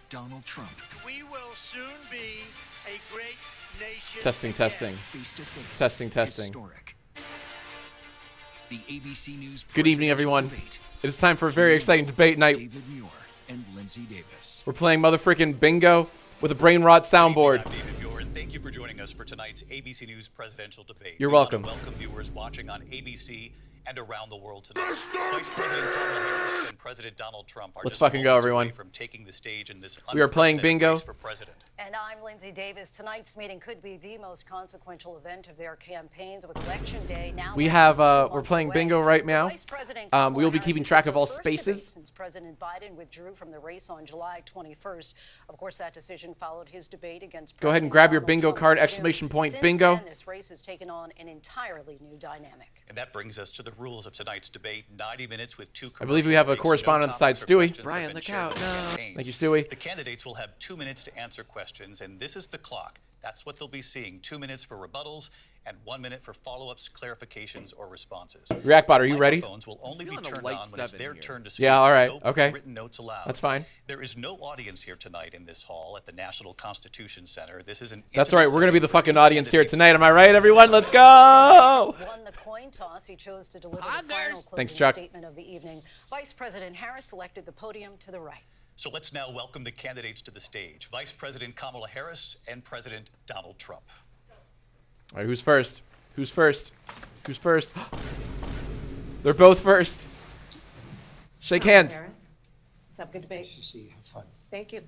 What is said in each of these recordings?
Donald Trump. We will soon be a great nation. Testing, again. testing. Face to face. Testing, testing. Historic. The ABC News Good evening, presidential everyone. debate. It is time for a very exciting debate night. David Muir and Lindsay Davis. We're playing motherfucking bingo with a brain rot soundboard. I'm David Muir, and thank you for joining us for tonight's ABC News presidential debate. You're We want to welcome. welcome viewers watching on ABC and around the world tonight. Vice President Kamala Harris and President Donald Trump are Let's just fucking go, moments everyone. away from taking the stage in this We are playing unprecedented bingo. race for president. And I'm Lindsay Davis. Tonight's meeting could be the most consequential event of their campaigns, with Election Day now. We less have, than 2 we're months playing away. bingo right now. Vice President We will Kamala be Harris keeping is track of her all first debate spaces. since President Biden withdrew from the race on July 21st. Of course, that decision followed his debate against Go ahead and President grab your Donald bingo Trump card, in June. exclamation point, Since bingo. then, this race has taken on an entirely new dynamic. And that brings us to the rules of tonight's debate. 90 minutes with two. I believe we have a commercial breaks. correspondent No on the side, topics or Stewie. questions have Brian, been look shared out. with No. the campaigns. Thank you, Stewie. The candidates will have 2 minutes to answer questions, and this is the clock. That's what they'll be seeing. 2 minutes for rebuttals and 1 minute for follow-ups, clarifications, or responses. Reactbot, are you ready? Microphones will only be feeling a turned light on when it's 7 their here. turn to speak. Yeah, all right, No okay. written notes allowed. That's fine. There is no audience here tonight in this hall at the National Constitution Center. This is an. That's right. We're going to be the intimate fucking setting for audience here candidates. tonight. Am I right, everyone? Let's go! Won the coin toss. He chose to deliver the Poggers. final closing Thanks, Chuck. statement of the evening. Vice President Harris selected the podium to the right. So let's now welcome the candidates to the stage. Vice President Kamala Harris and President Donald Trump. All right, who's first? Who's first? Who's first? They're both first. Shake hands. Harris. Let's have a good debate. Have fun. Thank you.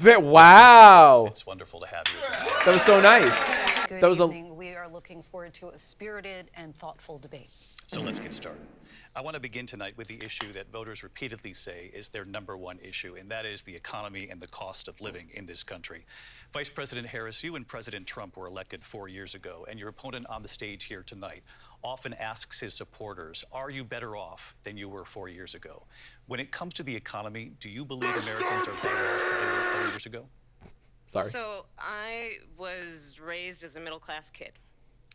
Wow. It's wonderful to have you tonight. That was so nice. Good That was a evening. We are looking forward to a spirited and thoughtful debate. So let's get started. I want to begin tonight with the issue that voters repeatedly say is their #1 issue, and that is the economy and the cost of living in this country. Vice President Harris, you and President Trump were elected 4 years ago, and your opponent on the stage here tonight often asks his supporters, are you better off than you were 4 years ago? When it comes to the economy, do you believe Americans are better off than they were 4 years ago? Sorry. So I was raised as a middle-class kid,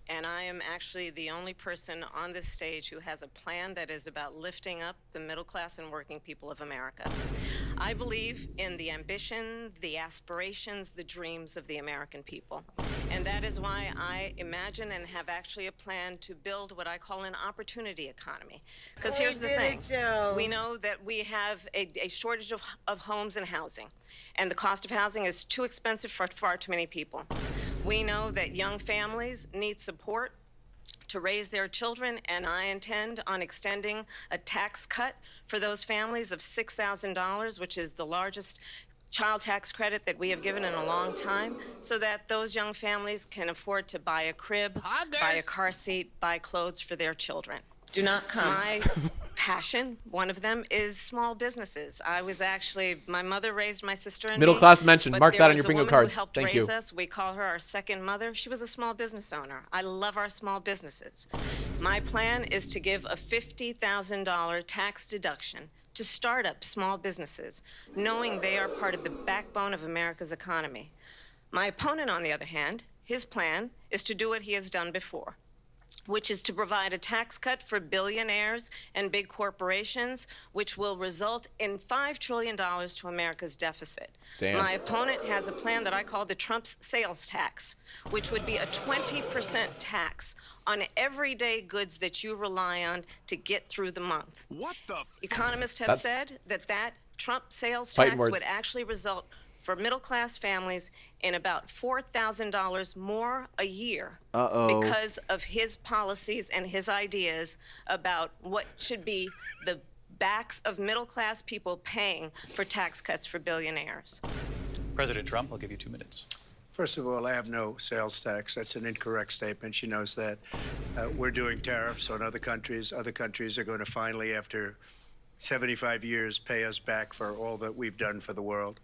and I am actually the only person on this stage who has a plan that is about lifting up the middle class and working people of America. I believe in the ambition, the aspirations, the dreams of the American people. And that is why I imagine and have actually a plan to build what I call an opportunity economy. Because here's the thing. We know that we have a shortage of homes and housing. And the cost of housing is too expensive for far too many people. We know that young families need support to raise their children, and I intend on extending a tax cut for those families of $6,000, which is the largest child tax credit that we have given in a long time, so that those young families can afford to buy a crib, buy a car seat, buy clothes for their children. Do not come. My passion, one of them, is small businesses. My mother raised my sister and Middle me, class mentioned. but Mark there that on was your a bingo woman cards. who helped Thank raise you. us. We call her our second mother. She was a small business owner. I love our small businesses. My plan is to give a $50,000 tax deduction to start-up small businesses, knowing they are part of the backbone of America's economy. My opponent, on the other hand, his plan is to do what he has done before, which is to provide a tax cut for billionaires and big corporations, which will result in $5 trillion to America's deficit. Damn. My opponent has a plan that I call the Trump's sales tax, which would be a 20% tax on everyday goods that you rely on to get through the month. What the? Economists have That's said that Trump sales fighting tax words. would actually result for middle-class families in about $4,000 more a year because of his policies and his ideas about what should be the backs of middle-class people paying for tax cuts for billionaires. President Trump, I'll give you 2 minutes. First of all, I have no sales tax. That's an incorrect statement. She knows that. We're doing tariffs on other countries. Other countries are going to finally, after 75 years, pay us back for all that we've done for the world.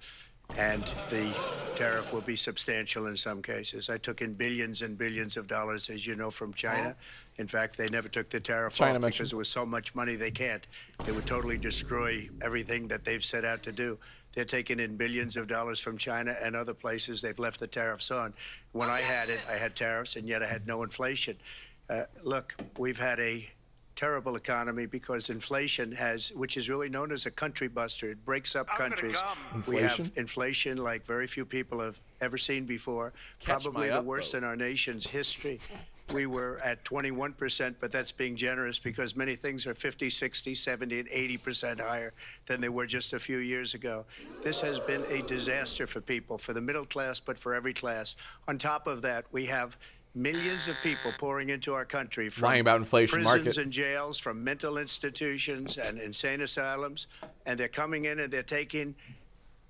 And the tariff will be substantial in some cases. I took in billions and billions of dollars, as you know, from China. In fact, they never took the tariff China off mentioned. because there was so much money they can't. They would totally destroy everything that they've set out to do. They're taking in billions of dollars from China and other places. They've left the tariffs on. When I had it, I had tariffs, and yet I had no inflation. Look, we've had a terrible economy because inflation which is really known as a country buster. It breaks up countries. We have inflation like very few people have ever seen before. Probably the worst in our nation's history. We were at 21%, but that's being generous because many things are 50, 60, 70, and 80% higher than they were just a few years ago. This has been a disaster for people, for the middle class, but for every class. On top of that, we have millions of people pouring into our country from lying about inflation prisons and jails, from mental institutions and insane asylums, and they're coming in and they're taking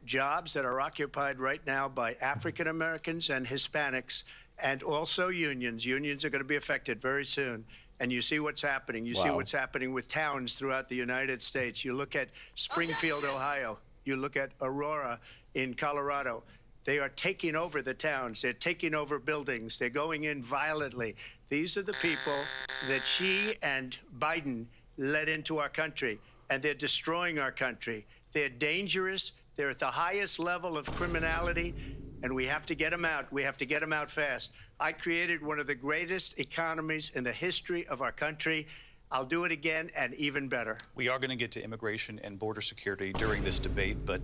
jobs that are occupied right now by African Americans and Hispanics, and also unions. Unions are going to be affected very soon. And you see what's happening. You see what's happening with towns throughout the United States. You look at Springfield, Ohio. You look at Aurora in Colorado. They are taking over the towns. They're taking over buildings. They're going in violently. These are the people that Xi and Biden led into our country, and they're destroying our country. They're dangerous. They're at the highest level of criminality, and we have to get them out. We have to get them out fast. I created one of the greatest economies in the history of our country. I'll do it again and even better. We are going to get to immigration and border security during this debate, but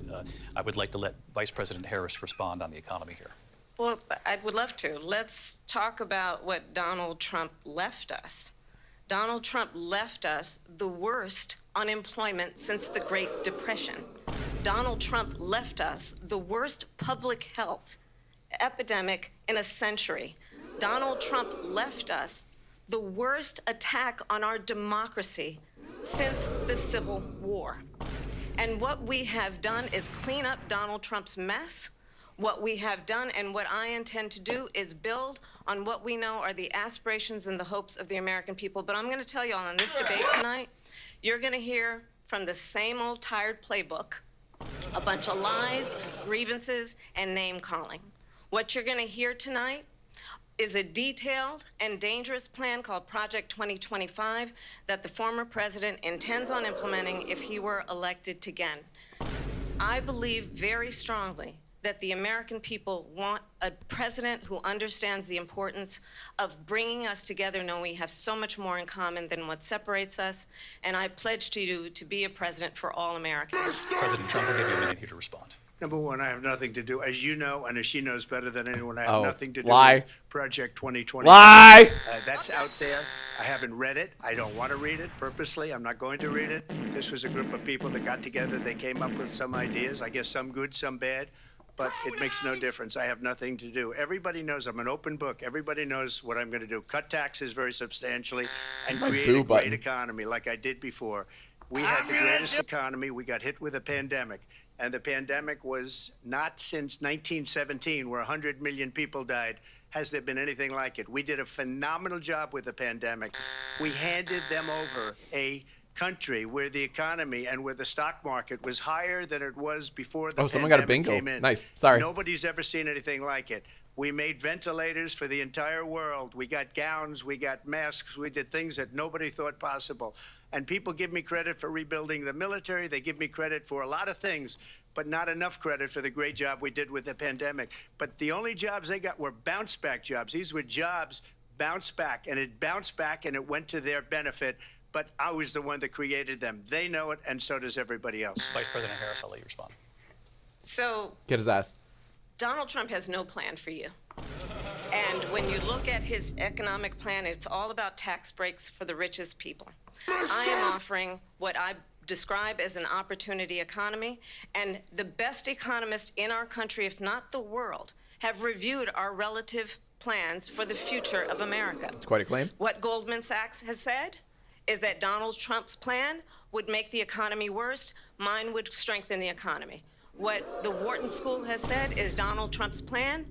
I would like to let Vice President Harris respond on the economy here. Well, I would love to. Let's talk about what Donald Trump left us. Donald Trump left us the worst unemployment since the Great Depression. Donald Trump left us the worst public health epidemic in a century. Donald Trump left us the worst attack on our democracy since the Civil War. And what we have done is clean up Donald Trump's mess. What we have done and what I intend to do is build on what we know are the aspirations and the hopes of the American people. But I'm going to tell you all in this debate tonight, you're going to hear from the same old tired playbook, a bunch of lies, grievances, and name-calling. What you're going to hear tonight is a detailed and dangerous plan called Project 2025 that the former president intends on implementing if he were elected again. I believe very strongly that the American people want a president who understands the importance of bringing us together, knowing we have so much more in common than what separates us, and I pledge to you to be a president for all Americans. President Trump will give you a minute here to respond. Number one, I have nothing to do, as you know, and as she knows better than anyone, I have nothing to do lie. with Project 2020. Lie! That's out there. I haven't read it. I don't want to read it purposely. I'm not going to read it. This was a group of people that got together. They came up with some ideas, I guess some good, some bad, but it makes no difference. I have nothing to do. Everybody knows I'm an open book. Everybody knows what I'm going to do. Cut taxes very substantially and create a great economy like I did before. We had the greatest economy. We got hit with a pandemic. And the pandemic was not since 1917, where 100 million people died, has there been anything like it. We did a phenomenal job with the pandemic. We handed them over a country where the economy and where the stock market was higher than it was before the pandemic someone got a bingo. came in. Nice. Sorry. Nobody's ever seen anything like it. We made ventilators for the entire world. We got gowns, we got masks, we did things that nobody thought possible. And people give me credit for rebuilding the military. They give me credit for a lot of things, but not enough credit for the great job we did with the pandemic. But the only jobs they got were bounce back jobs. These were jobs bounced back, and it bounced back and it went to their benefit. But I was the one that created them. They know it, and so does everybody else. Vice President Harris, I'll let you respond. So Get his ass. Donald Trump has no plan for you. And when you look at his economic plan, it's all about tax breaks for the richest people. I am offering what I describe as an opportunity economy, and the best economists in our country, if not the world, have reviewed our relative plans for the future of America. It's quite a claim. What Goldman Sachs has said is that Donald Trump's plan would make the economy worse, mine would strengthen the economy. What the Wharton School has said is Donald Trump's plan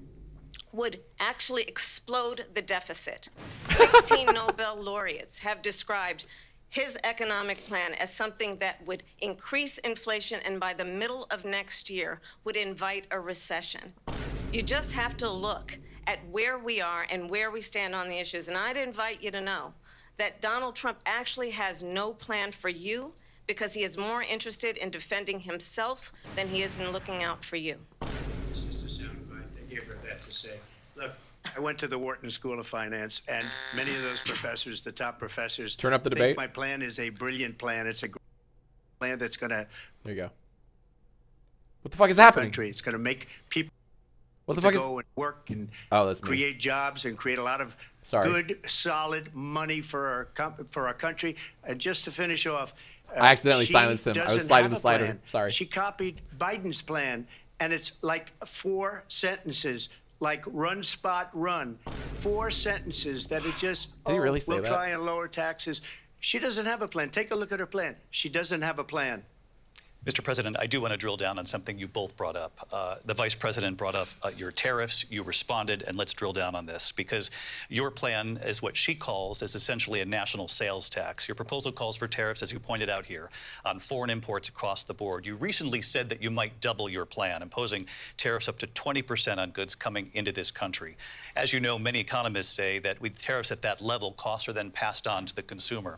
would actually explode the deficit. 16 Nobel laureates have described his economic plan as something that would increase inflation and by the middle of next year would invite a recession. You just have to look at where we are and where we stand on the issues. And I'd invite you to know that Donald Trump actually has no plan for you because he is more interested in defending himself than he is in looking out for you. It's just a soundbite. They gave her that to say. Look, I went to the Wharton School of Finance, and many of those professors, the top professors, Turn up the think debate. my plan is a brilliant plan. It's a great plan that's going to There you go. What the fuck is happening? country. It's going to make people What the fuck is? go and work and Oh, that's me. create jobs and create a lot of Sorry. good, solid money for our country. And just to finish off, I accidentally she silenced him. I was doesn't sliding have the a slider. plan. Sorry. She copied Biden's plan, and it's like 4 sentences, like run, spot, run. 4 sentences that are just, Did he really say we'll that? try and lower taxes. She doesn't have a plan. Take a look at her plan. She doesn't have a plan. Mr. President, I do want to drill down on something you both brought up. The Vice President brought up your tariffs. You responded, and let's drill down on this, because your plan is what she calls is essentially a national sales tax. Your proposal calls for tariffs, as you pointed out here, on foreign imports across the board. You recently said that you might double your plan, imposing tariffs up to 20% on goods coming into this country. As you know, many economists say that with tariffs at that level, costs are then passed on to the consumer.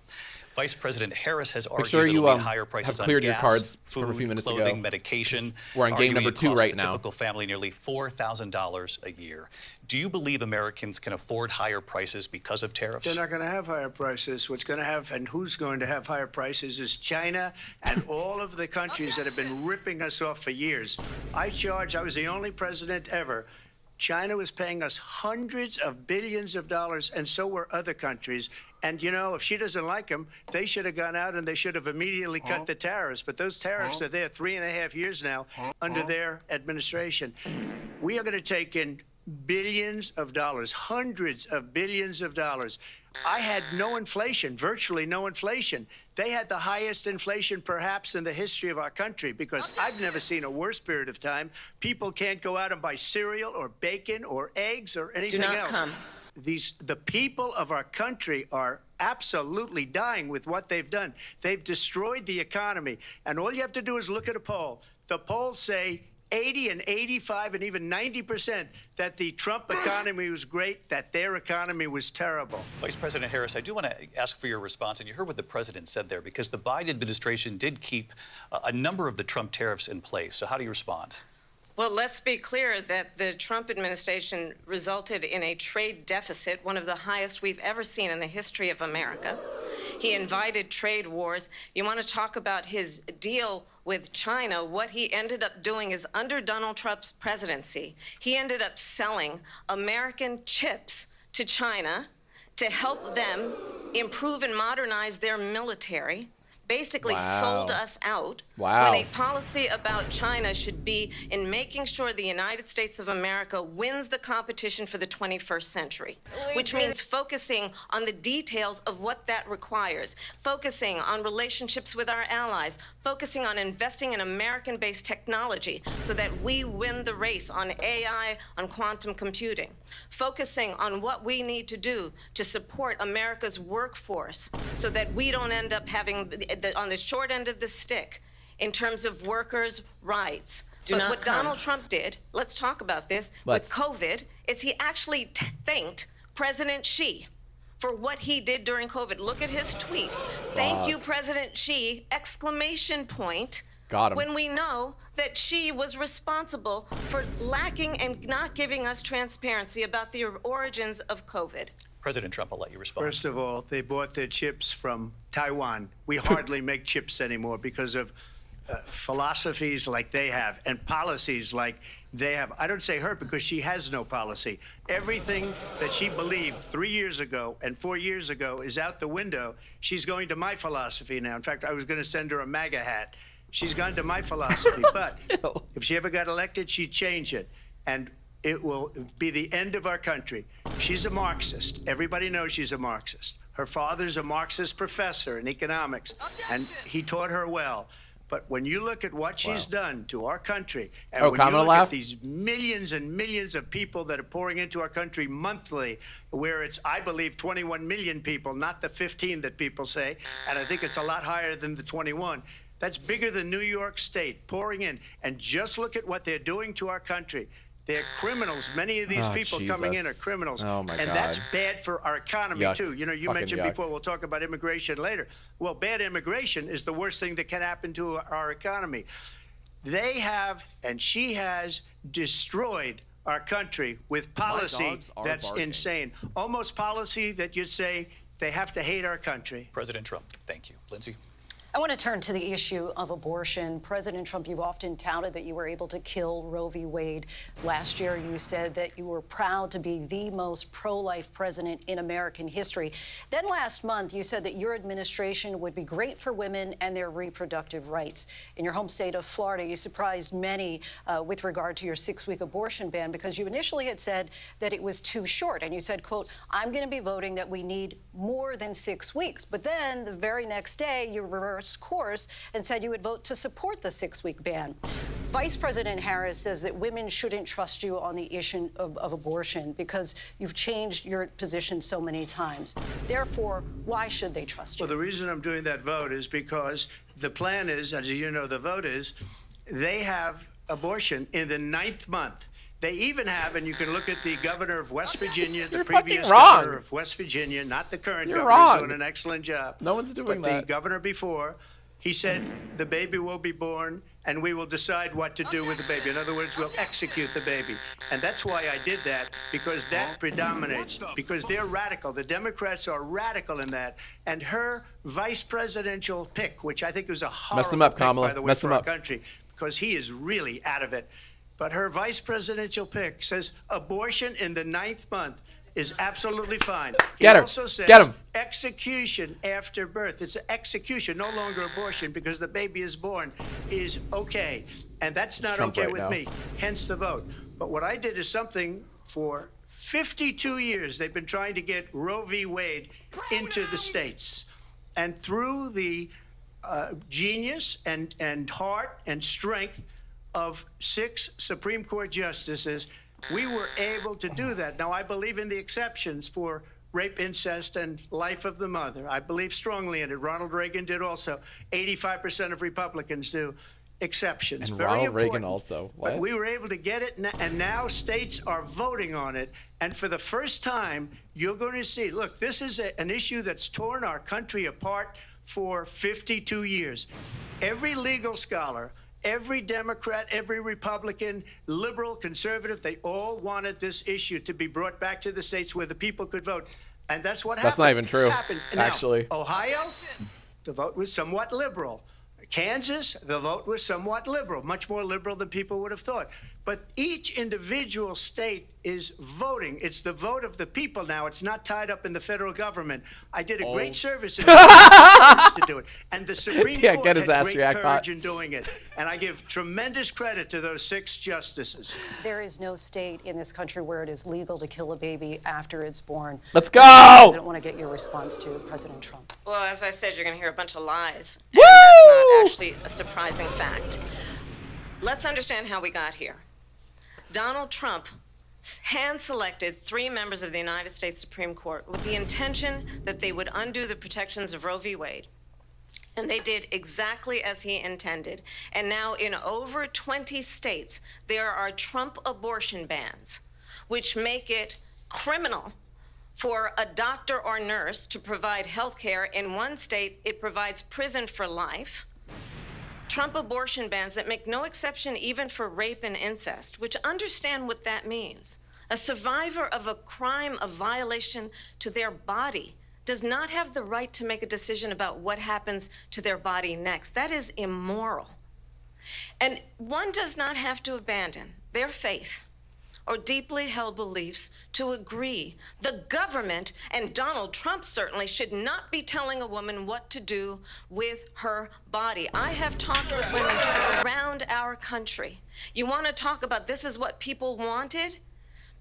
Vice President Harris has argued sure that you, it'll mean higher prices have cleared on your gas, cards food, from a few minutes clothing, ago. medication. We're on game arguing number it 2 costs right the now. typical family nearly $4,000 a year. Do you believe Americans can afford higher prices because of tariffs? They're not going to have higher prices. What's going to have, and who's going to have higher prices, is China and all of the countries that have been ripping us off for years. I was the only president ever. China was paying us hundreds of billions of dollars, and so were other countries. And, you know, if she doesn't like them, they should have gone out and they should have immediately cut the tariffs. But those tariffs are there 3.5 years now under their administration. We are going to take in billions of dollars, hundreds of billions of dollars. I had no inflation, virtually no inflation. They had the highest inflation perhaps in the history of our country, because I've never seen a worse period of time. People can't go out and buy cereal or bacon or eggs or anything else. The people of our country are absolutely dying with what they've done. They've destroyed the economy. And all you have to do is look at a poll. The polls say 80 and 85 and even 90% that the Trump economy was great, that their economy was terrible. Vice President Harris, I do want to ask for your response, and you heard what the president said there, because the Biden administration did keep a number of the Trump tariffs in place. So how do you respond? Well, let's be clear that the Trump administration resulted in a trade deficit, one of the highest we've ever seen in the history of America. He invited trade wars. You want to talk about his deal with China? What he ended up doing is, under Donald Trump's presidency, he ended up selling American chips to China to help them improve and modernize their military. Basically sold us out. Wow. When a policy about China should be in making sure the United States of America wins the competition for the 21st century, which means focusing on the details of what that requires, focusing on relationships with our allies, focusing on investing in American-based technology so that we win the race on AI, on quantum computing, focusing on what we need to do to support America's workforce so that we don't end up having on the short end of the stick in terms of workers' rights. But what Donald Trump did, let's talk about this, with COVID, is he actually thanked President Xi for what he did during COVID. Look at his tweet. Thank you, President Xi, exclamation point. Got him. When we know that Xi was responsible for lacking and not giving us transparency about the origins of COVID. President Trump, I'll let you respond. First of all, they bought their chips from Taiwan. We hardly make chips anymore because of philosophies like they have and policies like they have. I don't say her because she has no policy. Everything that she believed 3 years ago and 4 years ago is out the window. She's going to my philosophy now. In fact, I was going to send her a MAGA hat. She's gone to my philosophy. But if she ever got elected, she'd change it. And it will be the end of our country. She's a Marxist. Everybody knows she's a Marxist. Her father's a Marxist professor in economics, and he taught her well. But when you look at what she's done to our country, and when you look at these millions and millions of people that are pouring into our country monthly, where it's, I believe, 21 million people, not the 15 that people say, and I think it's a lot higher than the 21. That's bigger than New York State pouring in. And just look at what they're doing to our country. They're criminals. Many of these people coming in are criminals. Oh, my and God. that's bad for our economy, Yuck. too. You know, you Fucking mentioned yuck. before, we'll talk about immigration later. Well, bad immigration is the worst thing that can happen to our economy. They have, and she has, destroyed our country with policy dogs are that's barking. insane. Almost policy that you'd say they have to hate our country. President Trump, thank you. Lindsay? I want to turn to the issue of abortion. President Trump, you've often touted that you were able to kill Roe v. Wade. Last year, you said that you were proud to be the most pro-life president in American history. Then last month, you said that your administration would be great for women and their reproductive rights. In your home state of Florida, you surprised many with regard to your 6-week abortion ban because you initially had said that it was too short. And you said, quote, I'm going to be voting that we need more than 6 weeks. But then the very next day, you reversed course and said you would vote to support the 6-week ban. Vice President Harris says that women shouldn't trust you on the issue of abortion because you've changed your position so many times. Therefore, why should they trust you? Well, the reason I'm doing that vote is because the plan is, as you know, the vote is, they have abortion in the 9th month. They even have, and you can look at the governor of West Virginia, the previous governor of West Virginia, not the current governor, who's doing an excellent job. No one's doing that. But the governor before, he said the baby will be born and we will decide what to do with the baby. In other words, we'll execute the baby. And that's why I did that, because that predominates, because they're radical. The Democrats are radical in that. And her vice presidential pick, which I think was a horrible pick, by the way, for our country, because he is really out of it. But her vice presidential pick says abortion in the 9th month is absolutely fine. He also says execution after birth. It's execution, no longer abortion, because the baby is born, is okay. And that's not okay with me, hence the vote. But what I did is something for 52 years. They've been trying to get Roe v. Wade into the states. And through the genius and heart and strength of 6 Supreme Court justices, we were able to do that. Now, I believe in the exceptions for rape, incest, and life of the mother. I believe strongly in it. Ronald Reagan did also. 85% of Republicans do. Exceptions. And very Ronald important. Reagan also. What? But we were able to get it, and now states are voting on it. And for the first time, you're going to see, look, this is an issue that's torn our country apart for 52 years. Every legal scholar, every Democrat, every Republican, liberal, conservative, they all wanted this issue to be brought back to the states where the people could vote. And that's what happened. That's not even true, Now, actually. Ohio, the vote was somewhat liberal. Kansas, the vote was somewhat liberal, much more liberal than people would have thought. But each individual state is voting. It's the vote of the people now. It's not tied up in the federal government. I did a great service in to do it. And the Supreme Court get his had ass great react courage hot. in doing it. And I give tremendous credit to those 6 justices. There is no state in this country where it is legal to kill a baby after it's born. Let's go! I don't want to get your response to President Trump. Well, as I said, you're going to hear a bunch of lies. And that's not actually a surprising fact. Let's understand how we got here. Donald Trump hand-selected 3 members of the United States Supreme Court with the intention that they would undo the protections of Roe v. Wade. And they did exactly as he intended. And now in over 20 states, there are Trump abortion bans, which make it criminal for a doctor or nurse to provide health care. In one state, it provides prison for life. Trump abortion bans that make no exception even for rape and incest, which understand what that means. A survivor of a crime of violation to their body does not have the right to make a decision about what happens to their body next. That is immoral. And one does not have to abandon their faith or deeply held beliefs to agree. The government, and Donald Trump certainly, should not be telling a woman what to do with her body. I have talked with women around our country. You want to talk about this is what people wanted?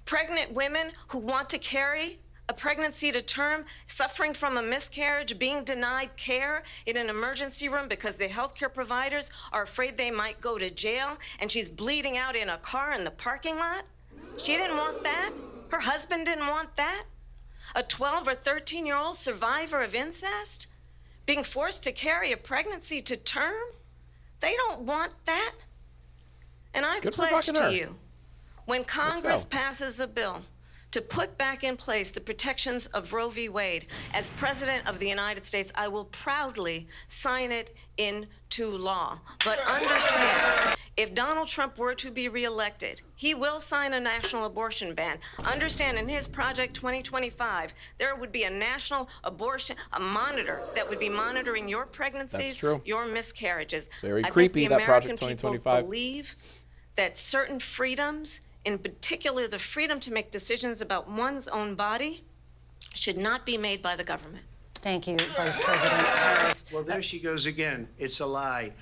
Pregnant women who want to carry a pregnancy to term, suffering from a miscarriage, being denied care in an emergency room because the healthcare providers are afraid they might go to jail, and she's bleeding out in a car in the parking lot. She didn't want that. Her husband didn't want that. A 12 or 13-year-old survivor of incest being forced to carry a pregnancy to term. They don't want that. And I pledge to you, when Congress passes a bill to put back in place the protections of Roe v. Wade, as President of the United States, I will proudly sign it into law. But understand, If Donald Trump were to be reelected, he will sign a national abortion ban. Understand, in his Project 2025, there would be a national abortion, a monitor that would be monitoring your pregnancies, That's true. your miscarriages. Very I creepy, think the that American Project people 2025. believe that certain freedoms, in particular the freedom to make decisions about one's own body, should not be made by the government. Thank you, Vice President Harris. Well, there she goes again. It's a lie.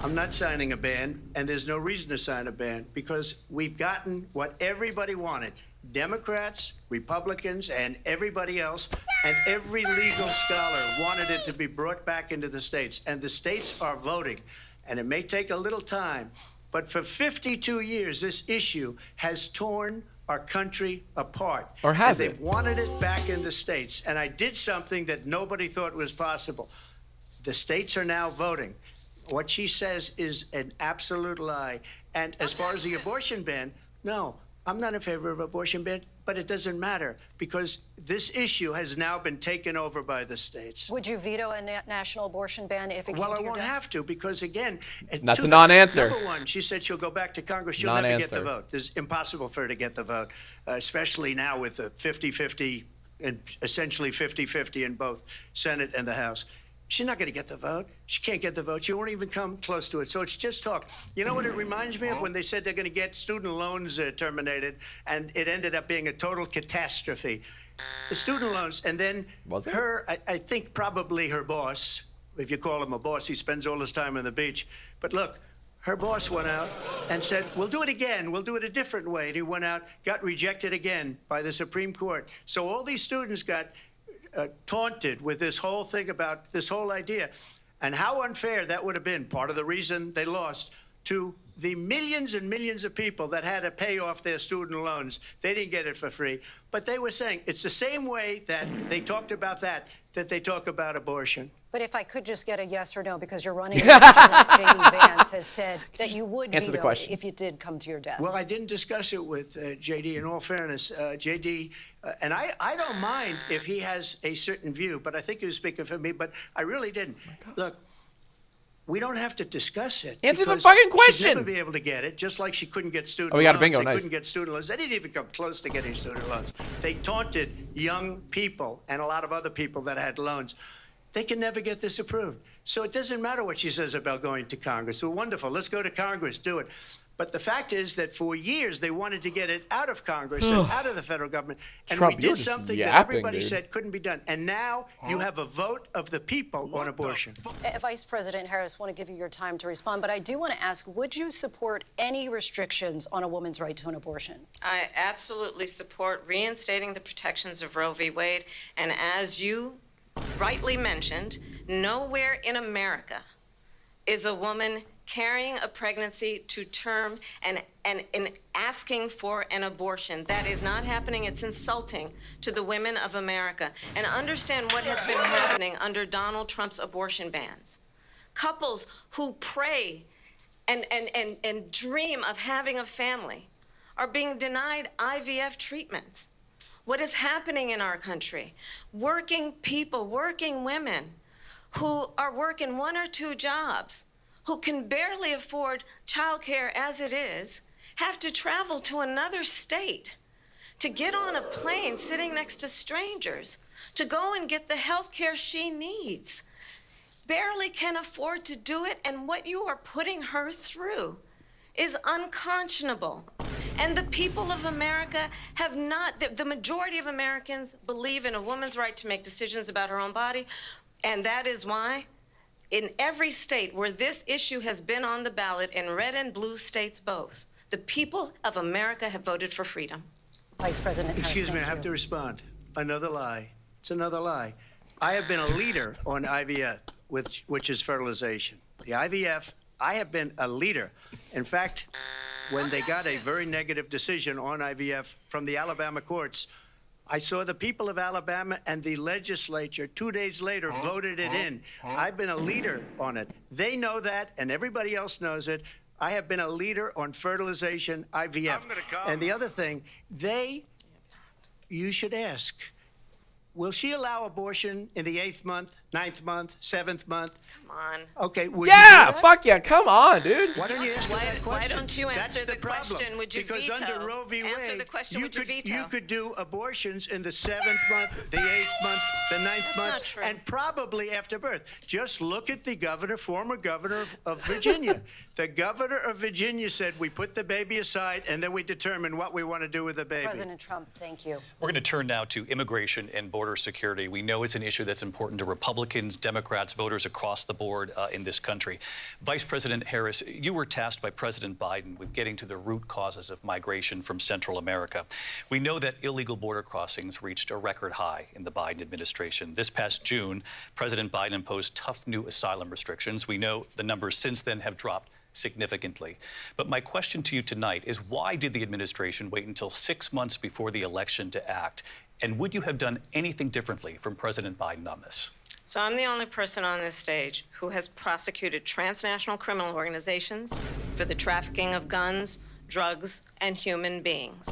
I'm not signing a ban, and there's no reason to sign a ban because we've gotten what everybody wanted. Democrats, Republicans, and everybody else, and every legal scholar wanted it to be brought back into the states, and the states are voting. And it may take a little time, but for 52 years, this issue has torn our country apart. Or has and it? They've wanted it back in the states, and I did something that nobody thought was possible. The states are now voting. What she says is an absolute lie. And as far as the abortion ban, no, I'm not in favor of abortion ban, but it doesn't matter because this issue has now been taken over by the states. Would you veto a national abortion ban if it came Well, to I your won't desk? have to because, again, That's two a non-answer. Number one, she said she'll go back to Congress. She'll never get the Non-answer. vote. It's impossible for her to get the vote, especially now with the 50-50 and essentially 50-50 in both Senate and the House. She's not going to get the vote. She can't get the vote. She won't even come close to it. So it's just talk. You know what it reminds me of? When they said they're going to get student loans terminated, and it ended up being a total catastrophe. The student loans, and then Was it? I think probably her boss, if you call him a boss, he spends all his time on the beach. But look, her boss went out and said, we'll do it again. We'll do it a different way. And he went out, got rejected again by the Supreme Court. So all these students got taunted with this whole thing about this whole idea. And how unfair that would have been, part of the reason they lost, to the millions and millions of people that had to pay off their student loans. They didn't get it for free. But they were saying it's the same way that they talked about that they talk about abortion. But if I could just get a yes or no, because your running mate, J.D. Vance, has said that you would answer the veto question? if it did come to your desk. Well, I didn't discuss it with J.D. In all fairness, J.D. And I don't mind if he has a certain view, but I think he was speaking for me. But I really didn't. Look, we don't have to discuss it. Answer the because fucking She'd question. never be able to get it, just like she couldn't get student Oh, we got a loans. bingo, They nice. couldn't get student loans. They didn't even come close to getting student loans. They taunted young people and a lot of other people that had loans. They can never get this approved. So it doesn't matter what she says about going to Congress. Well, wonderful. Let's go to Congress. Do it. But the fact is that for years they wanted to get it out of Congress and out of the federal government. And Trump, we you're did just something that yapping, everybody dude. said couldn't be done. And now you have a vote of the people on abortion. Vice President Harris, want to give you your time to respond, but I do want to ask, would you support any restrictions on a woman's right to an abortion? I absolutely support reinstating the protections of Roe v. Wade. And as you rightly mentioned, nowhere in America is a woman carrying a pregnancy to term and asking for an abortion. That is not happening. It's insulting to the women of America. And understand what has been happening under Donald Trump's abortion bans. Couples who pray and dream of having a family are being denied IVF treatments. What is happening in our country? Working people, working women who are working 1 or 2 jobs, who can barely afford childcare as it is, have to travel to another state to get on a plane sitting next to strangers to go and get the health care she needs. Barely can afford to do it, and what you are putting her through is unconscionable. And the people of America have not, the majority of Americans believe in a woman's right to make decisions about her own body, and that is why in every state where this issue has been on the ballot, in red and blue states both, the people of America have voted for freedom. Vice President Harris, Excuse me, I thank have you. to respond. Another lie. It's another lie. I have been a leader on IVF, which is fertilization. The IVF, I have been a leader. In fact, when they got a very negative decision on IVF from the Alabama courts, I saw the people of Alabama and the legislature 2 days later voted it in. I've been a leader on it. They know that, and everybody else knows it. I have been a leader on fertilization, IVF. And the other thing, you should ask, will she allow abortion in the 8th month, 9th month, 7th month? Come on. Okay. Would you Yeah, do that? fuck yeah. Come on, dude. Why don't you ask her that Why question? don't you answer That's the problem. question? Would you because veto? under Roe v. Answer Wade, the question, you would you could, veto? you could do abortions in the 7th month, the 8th month, the 9th not month, true. and probably after birth. Just look at the former governor of Virginia. The governor of Virginia said, we put the baby aside, and then we determine what we want to do with the baby. President Trump, thank you. We're going to turn now to immigration and border security. We know it's an issue that's important to Republicans, Democrats, voters across the board in this country. Vice President Harris, you were tasked by President Biden with getting to the root causes of migration from Central America. We know that illegal border crossings reached a record high in the Biden administration. This past June, President Biden imposed tough new asylum restrictions. We know the numbers since then have dropped significantly. But my question to you tonight is, why did the administration wait until 6 months before the election to act? And would you have done anything differently from President Biden on this? So I'm the only person on this stage who has prosecuted transnational criminal organizations for the trafficking of guns, drugs, and human beings.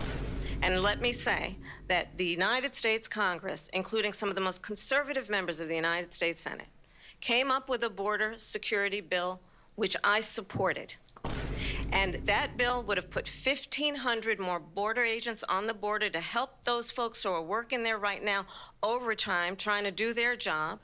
And let me say that the United States Congress, including some of the most conservative members of the United States Senate, came up with a border security bill which I supported. And that bill would have put 1,500 more border agents on the border to help those folks who are working there right now overtime trying to do their job.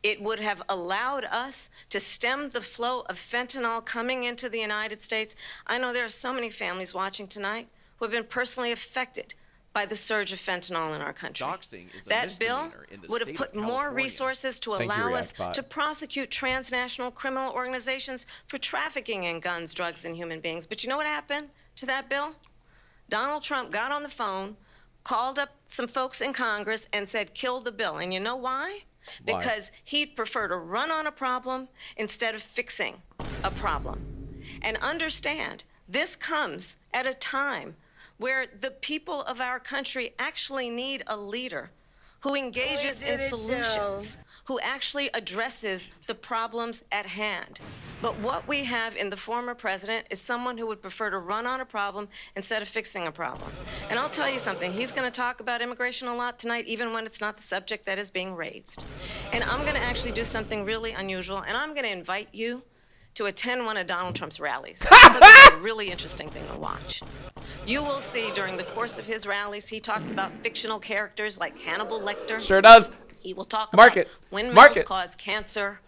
It would have allowed us to stem the flow of fentanyl coming into the United States. I know there are so many families watching tonight who have been personally affected by the surge of fentanyl in our country. Doxing is a That bill misdemeanor in the would have state put of more California. resources to Thank you, allow us React Bot. to prosecute transnational criminal organizations for trafficking in guns, drugs, and human beings. But you know what happened to that bill? Donald Trump got on the phone, called up some folks in Congress, and said, kill the bill. And you know why? Why? Because he'd prefer to run on a problem instead of fixing a problem. And understand, this comes at a time where the people of our country actually need a leader who engages in solutions, who actually addresses the problems at hand. But what we have in the former president is someone who would prefer to run on a problem instead of fixing a problem. And I'll tell you something, he's going to talk about immigration a lot tonight, even when it's not the subject that is being raised. And I'm going to actually do something really unusual, and I'm going to invite you to attend one of Donald Trump's rallies. Because it's a really interesting thing to watch. You will see during the course of his rallies, he talks about fictional characters like Hannibal Lecter. Sure does. He will talk Mark about it. windmills Mark it. cause cancer.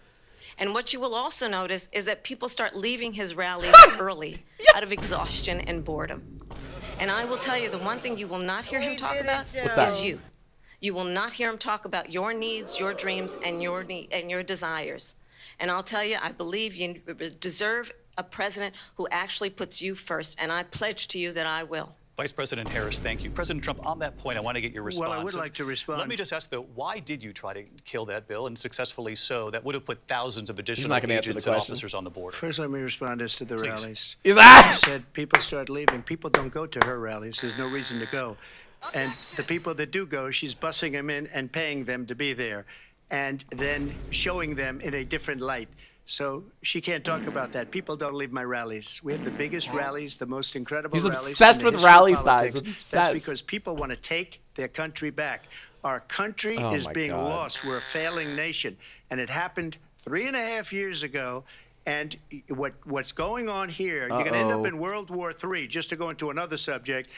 And what you will also notice is that people start leaving his rallies early out of exhaustion and boredom. And I will tell you, the one thing you will not hear him talk about What's that? is you. You will not hear him talk about your needs, your dreams, and your desires. And I'll tell you, I believe you deserve a president who actually puts you first, and I pledge to you that I will. Vice President Harris, thank you. President Trump, on that point, I want to get your response. Well, I would like to respond. Let me just ask, though, why did you try to kill that bill, and successfully so? That would have put thousands of additional not gonna answer the agents and question. officers on the border. First, let me respond as to the Please. rallies. Is that? She said people start leaving. People don't go to her rallies. There's no reason to go. And the people that do go, she's bussing them in and paying them to be there, and then showing them in a different light. So she can't talk about that. People don't leave my rallies. We have the biggest rallies, the most incredible He's rallies. obsessed in the with history of rally politics. size. Obsessed. That's because people want to take their country back. Our country Oh is my being God. lost. We're a failing nation. And it happened 3.5 years ago. And what's going on here, you're going to end up in World War III, just to go into another subject.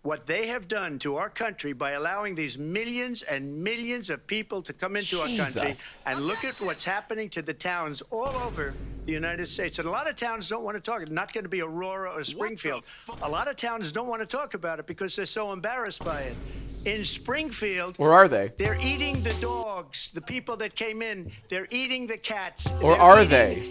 What they have done to our country by allowing these millions and millions of people to come into our country, Jesus. and look at what's happening to the towns all over the United States. And a lot of towns don't want to talk. It's not going to be Aurora or Springfield. A lot of towns don't want to talk about it because they're so embarrassed by it. In Springfield, Or are they? they're eating the dogs, the people that came in. They're eating the cats. Or They're are eating- they?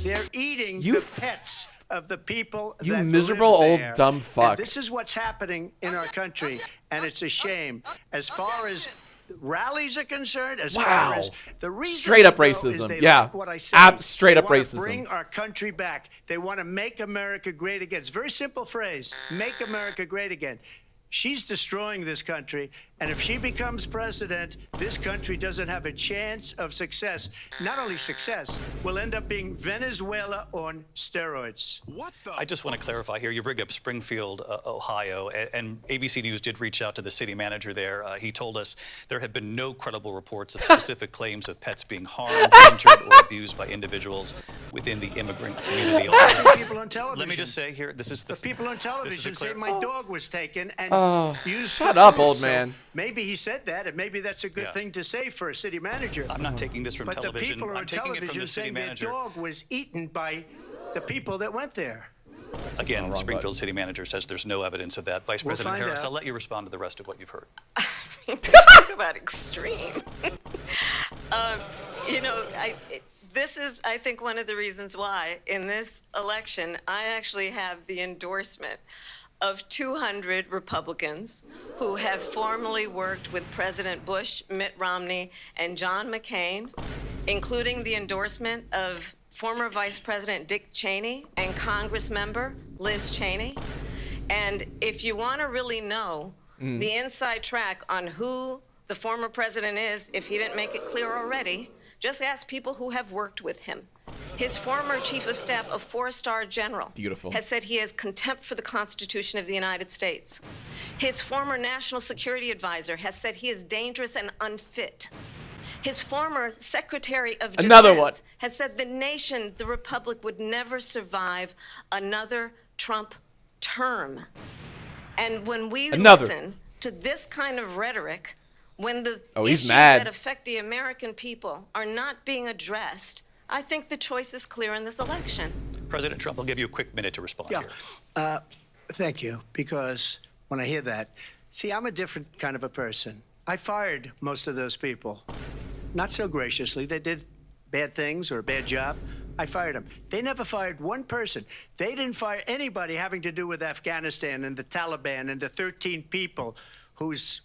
They're eating You the pets of the people You that miserable live old there. dumb fuck. And this is what's happening in our country, and it's a shame. As far as rallies are concerned, as Wow. far as the reason Straight up they go is racism. they Yeah. like what I say. Straight They up wanna racism. Bring our country back. They want to make America great again. It's a very simple phrase: make America great again. She's destroying this country, And if she becomes president, this country doesn't have a chance of success. Not only success, we'll end up being Venezuela on steroids. I just want to clarify here. You bring up Springfield, Ohio, and ABC News did reach out to the city manager there. He told us there have been no credible reports of specific claims of pets being harmed, injured, or abused by individuals within the immigrant community. People on television. Let me just say here, this is The people on television say my dog was taken and used shut for up, food. old So man. maybe he said that, and maybe that's a good thing to say for a city manager. I'm not taking this from But the television. people I'm on taking it from television the city saying their manager. dog was eaten by the people that went there. Again, the Springfield city manager says there's no evidence of that. Vice We'll President find Harris, out. I'll let you respond to the rest of what you've heard. Talk about extreme. You know, this is, I think, one of the reasons why in this election I actually have the endorsement of 200 Republicans who have formally worked with President Bush, Mitt Romney, and John McCain, including the endorsement of former Vice President Dick Cheney and Congress member Liz Cheney. And if you want to really know the inside track on who the former president is, if he didn't make it clear already, just ask people who have worked with him. His former chief of staff, a four-star general, has said he has contempt for the Constitution of the United States. His former national security advisor has said he is dangerous and unfit. His former Secretary of Defense has said the nation, the Republic, would never survive another Trump term. And when we listen to this kind of rhetoric, when the issues that affect the American people are not being addressed, I think the choice is clear in this election. President Trump, I'll give you a quick minute to respond here. Thank you, because when I hear that, see, I'm a different kind of a person. I fired most of those people. Not so graciously. They did bad things or a bad job. I fired them. They never fired one person. They didn't fire anybody having to do with Afghanistan and the Taliban and the 13 people who's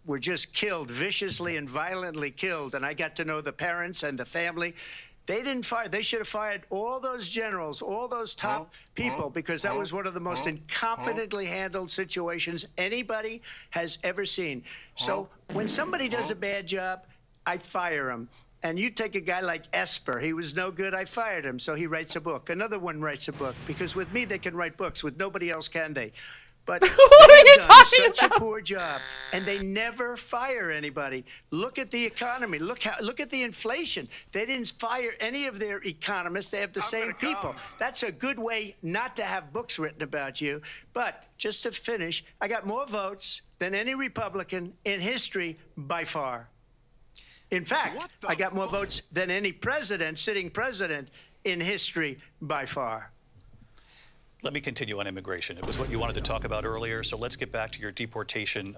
were just killed, viciously and violently killed. And I got to know the parents and the family. They didn't fire. They should have fired all those generals, all those top people, because that was one of the most incompetently handled situations anybody has ever seen. So when somebody does a bad job, I fire him. And you take a guy like Esper. He was no good. I fired him. So he writes a book. Another one writes a book. Because with me, they can write books. With nobody else can they. But what are you talking about? Such a poor job. And they never fire anybody. Look at the economy. Look at the inflation. They didn't fire any of their economists. They have the same people. That's a good way not to have books written about you. But just to finish, I got more votes than any Republican in history by far. In fact, I got more votes than any president, sitting president, in history by far. Let me continue on immigration. It was what you wanted to talk about earlier, so let's get back to your deportation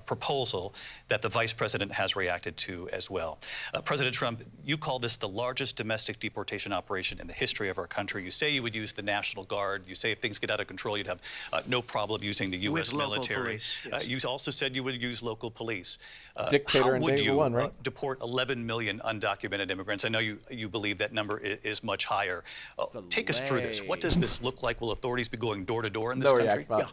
proposal that the vice president has reacted to as well. President Trump, you call this the largest domestic deportation operation in the history of our country. You say you would use the National Guard. You say if things get out of control, you'd have no problem using the U.S. military. Police, yes. You also said you would use local police. Dictator in how would day you one, right? deport 11 million undocumented immigrants? I know you believe that number is much higher. Take us through this. What does this look like? Will authorities be going door to door in this country? Yeah.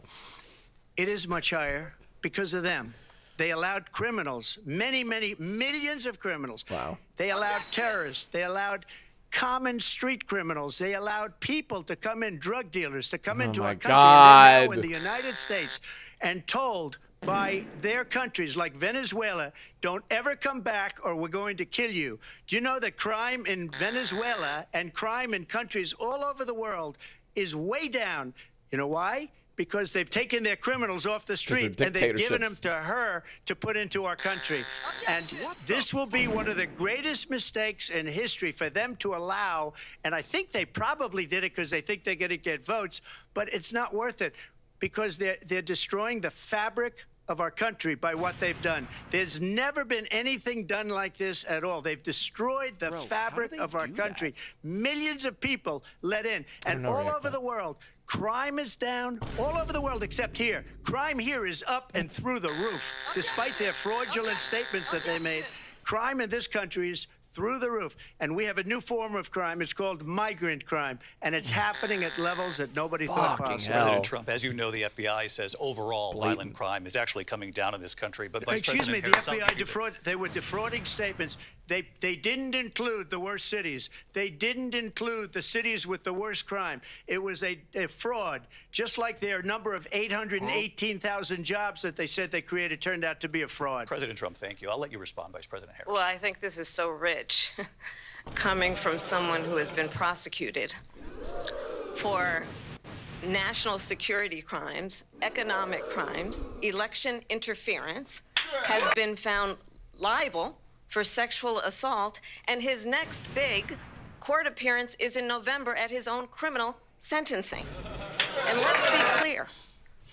It is much higher because of them. They allowed criminals, many millions of criminals. Wow. They allowed terrorists. They allowed common street criminals. They allowed people to come in, drug dealers, to come into our country. And they're now in the United States and told by their countries like Venezuela, don't ever come back or we're going to kill you. Do you know that crime in Venezuela and crime in countries all over the world is way down? You know why? Because they've taken their criminals off the street and they've given them to her to put into our country. And this will be one of the greatest mistakes in history for them to allow. And I think they probably did it because they think they're going to get votes. But it's not worth it because they're destroying the fabric of our country by what they've done. There's never been anything done like this at all. They've destroyed the fabric of our country. Millions of people let in. And all over the world, crime is down all over the world except here. Crime here is up and through the roof. Despite their fraudulent statements that they made, crime in this country is through the roof. And we have a new form of crime. It's called migrant crime, and it's happening at levels that nobody thought Fucking possible. hell. President Trump, as you know, the FBI says overall violent crime is actually coming down in this country. But Vice Excuse me, President the Harris, I'll give you FBI they were defrauding statements. They didn't include the worst cities. They didn't include the cities with the worst crime. It was a fraud, just like their number of 818,000 jobs that they said they created turned out to be a fraud. President Trump, thank you. I'll let you respond, Vice President Harris. Well, I think this is so rich coming from someone who has been prosecuted for national security crimes, economic crimes, election interference, has been found liable for sexual assault, and his next big court appearance is in November at his own criminal sentencing. And let's be clear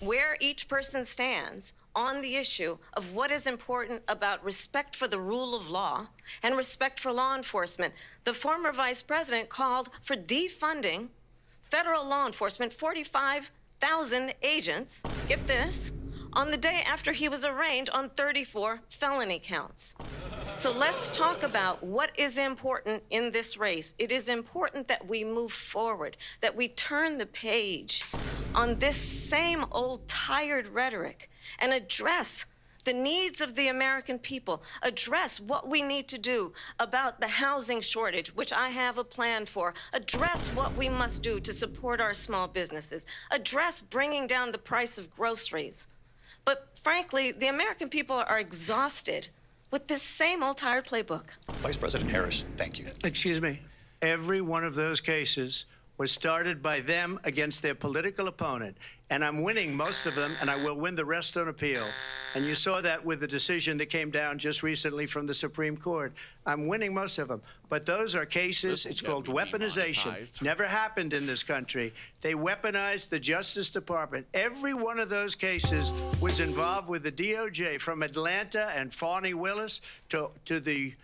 where each person stands on the issue of what is important about respect for the rule of law and respect for law enforcement. The former vice president called for defunding federal law enforcement, 45,000 agents, get this, on the day after he was arraigned on 34 felony counts. So let's talk about what is important in this race. It is important that we move forward, that we turn the page on this same old tired rhetoric and address the needs of the American people, address what we need to do about the housing shortage, which I have a plan for, address what we must do to support our small businesses, address bringing down the price of groceries. But frankly, the American people are exhausted with this same old tired playbook. Vice President Harris, thank you. Excuse me. Every one of those cases was started by them against their political opponent. And I'm winning most of them, and I will win the rest on appeal. And you saw that with the decision that came down just recently from the Supreme Court. I'm winning most of them. But those are cases, it's called weaponization. demonetized. Never happened in this country. They weaponized the Justice Department. Every one of those cases was involved with the DOJ, from Atlanta and Fani Willis to the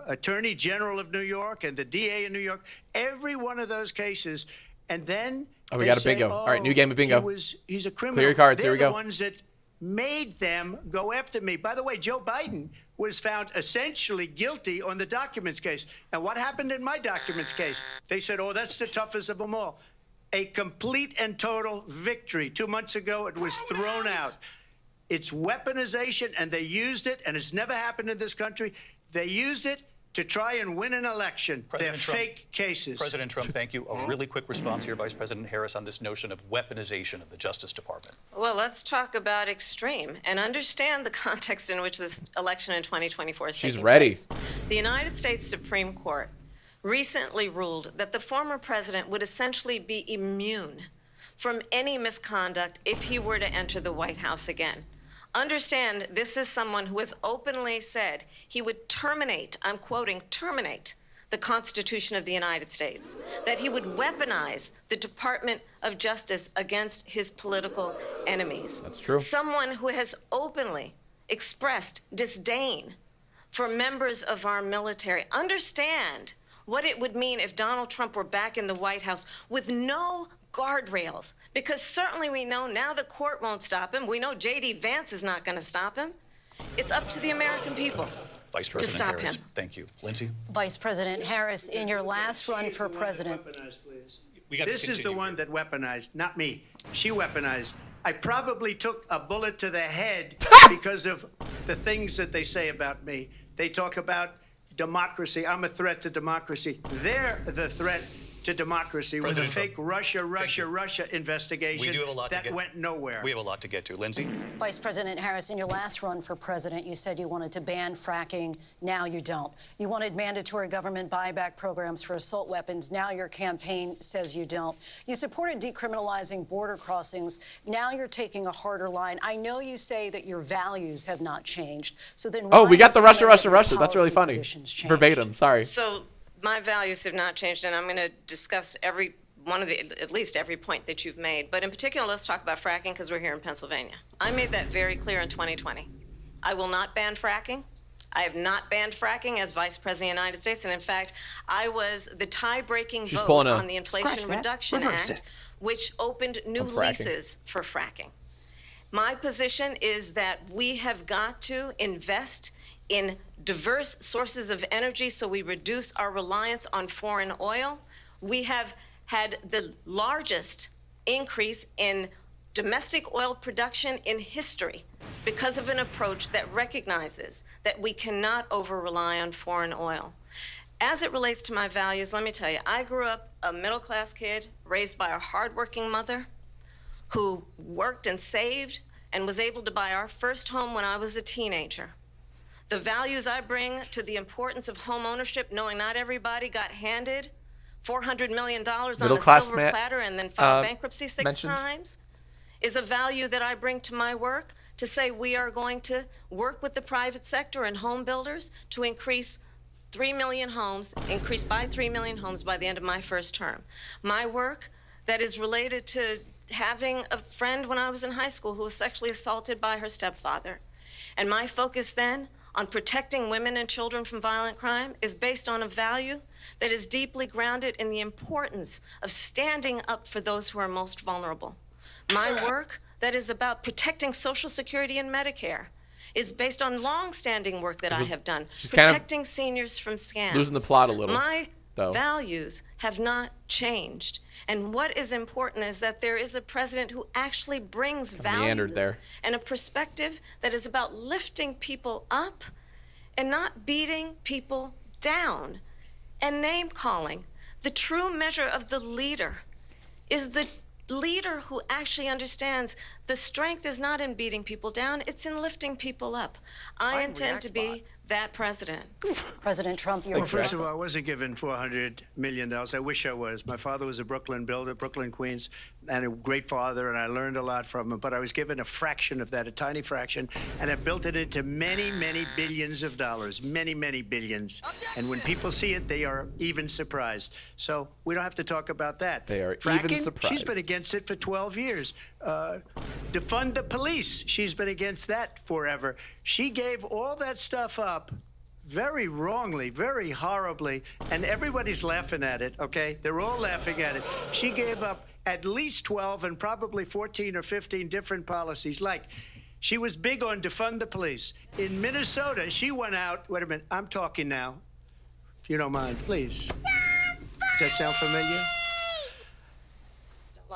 Attorney General of New York and the DA in New York. Every one of those cases. And then Oh, we they got a say, bingo. All right, new game of bingo. He's a criminal. Clear your cards. They're Here we go. the ones that made them go after me. By the way, Joe Biden was found essentially guilty on the documents case. And what happened in my documents case? They said, oh, that's the toughest of them all. A complete and total victory. 2 months ago, it was thrown out. It's weaponization, and they used it, and it's never happened in this country. They used it to try and win an election. They're fake cases. President Trump, thank you. A really quick response here, Vice President Harris, on this notion of weaponization of the Justice Department. Well, let's talk about extreme and understand the context in which this election in 2024 is She's taking ready. place. The United States Supreme Court recently ruled that the former president would essentially be immune from any misconduct if he were to enter the White House again. Understand, this is someone who has openly said he would terminate, I'm quoting, terminate the Constitution of the United States, that he would weaponize the Department of Justice against his political enemies. That's true. Someone who has openly expressed disdain for members of our military. Understand what it would mean if Donald Trump were back in the White House with no guardrails, because certainly we know now the court won't stop him. We know J.D. Vance is not going to stop him. It's up to the American people Vice to President stop Harris, him. thank you. Lindsay? Vice President Harris, in your last run for president. This is the one that weaponized, not me. She weaponized. I probably took a bullet to the head because of the things that they say about me. They talk about democracy. I'm a threat to democracy. They're the threat to democracy with a fake Russia investigation We do have a lot to that get. went nowhere. We have a lot to get to. Lindsay? Vice President Harris, in your last run for president, you said you wanted to ban fracking. Now you don't. You wanted mandatory government buyback programs for assault weapons. Now your campaign says you don't. You supported decriminalizing border crossings. Now you're taking a harder line. I know you say that your values have not changed. So then Oh, why we got the have Russia, some of Russia, your Russia. That's really policy funny. positions changed? Verbatim. Sorry. So my values have not changed, and I'm going to discuss at least every point that you've made. But in particular, let's talk about fracking, because we're here in Pennsylvania. I made that very clear in 2020. I will not ban fracking. I have not banned fracking as Vice President of the United States. And in fact, I was the tie-breaking She's vote pulling a- on the Inflation Reduction Act, which opened new On fracking. leases for fracking. My position is that we have got to invest in diverse sources of energy so we reduce our reliance on foreign oil. We have had the largest increase in domestic oil production in history because of an approach that recognizes that we cannot over-rely on foreign oil. As it relates to my values, let me tell you, I grew up a middle-class kid raised by a hardworking mother who worked and saved and was able to buy our first home when I was a teenager. The values I bring to the importance of home ownership, knowing not everybody got handed $400 million on a silver platter and then filed bankruptcy six times, is a value that I bring to my work to say we are going to work with the private sector and home builders to increase 3 million homes, increase by 3 million homes by the end of my first term. My work that is related to having a friend when I was in high school who was sexually assaulted by her stepfather. And my focus then on protecting women and children from violent crime is based on a value that is deeply grounded in the importance of standing up for those who are most vulnerable. My work that is about protecting Social Security and Medicare is based on long-standing work that I have done, protecting seniors from scams. Losing the plot a little. My values have not changed. And what is important is that there is a president who actually brings values and a perspective that is about lifting people up and not beating people down and name-calling. The true measure of the leader is the leader who actually understands the strength is not in beating people down, it's in lifting people up. I intend to be that president. President Trump, your First of all, I wasn't given $400 million. I wish I was. My father was a Brooklyn builder, Brooklyn, Queens, and a great father, and I learned a lot from him. But I was given a fraction of that, a tiny fraction, and I built it into many, many billions of dollars, many, many billions. And when people see it, they are even surprised. So we don't have to talk about that. They are Fracking, even surprised. She's been against it for 12 years. Defund the police. She's been against that forever. She gave all that stuff up very wrongly, very horribly, and everybody's laughing at it, okay? They're all laughing at it. She gave up at least 12 and probably 14 or 15 different policies. Like, she was big on defund the police. In Minnesota, she went out, wait a minute, I'm talking now, if you don't mind, please. Does that sound familiar?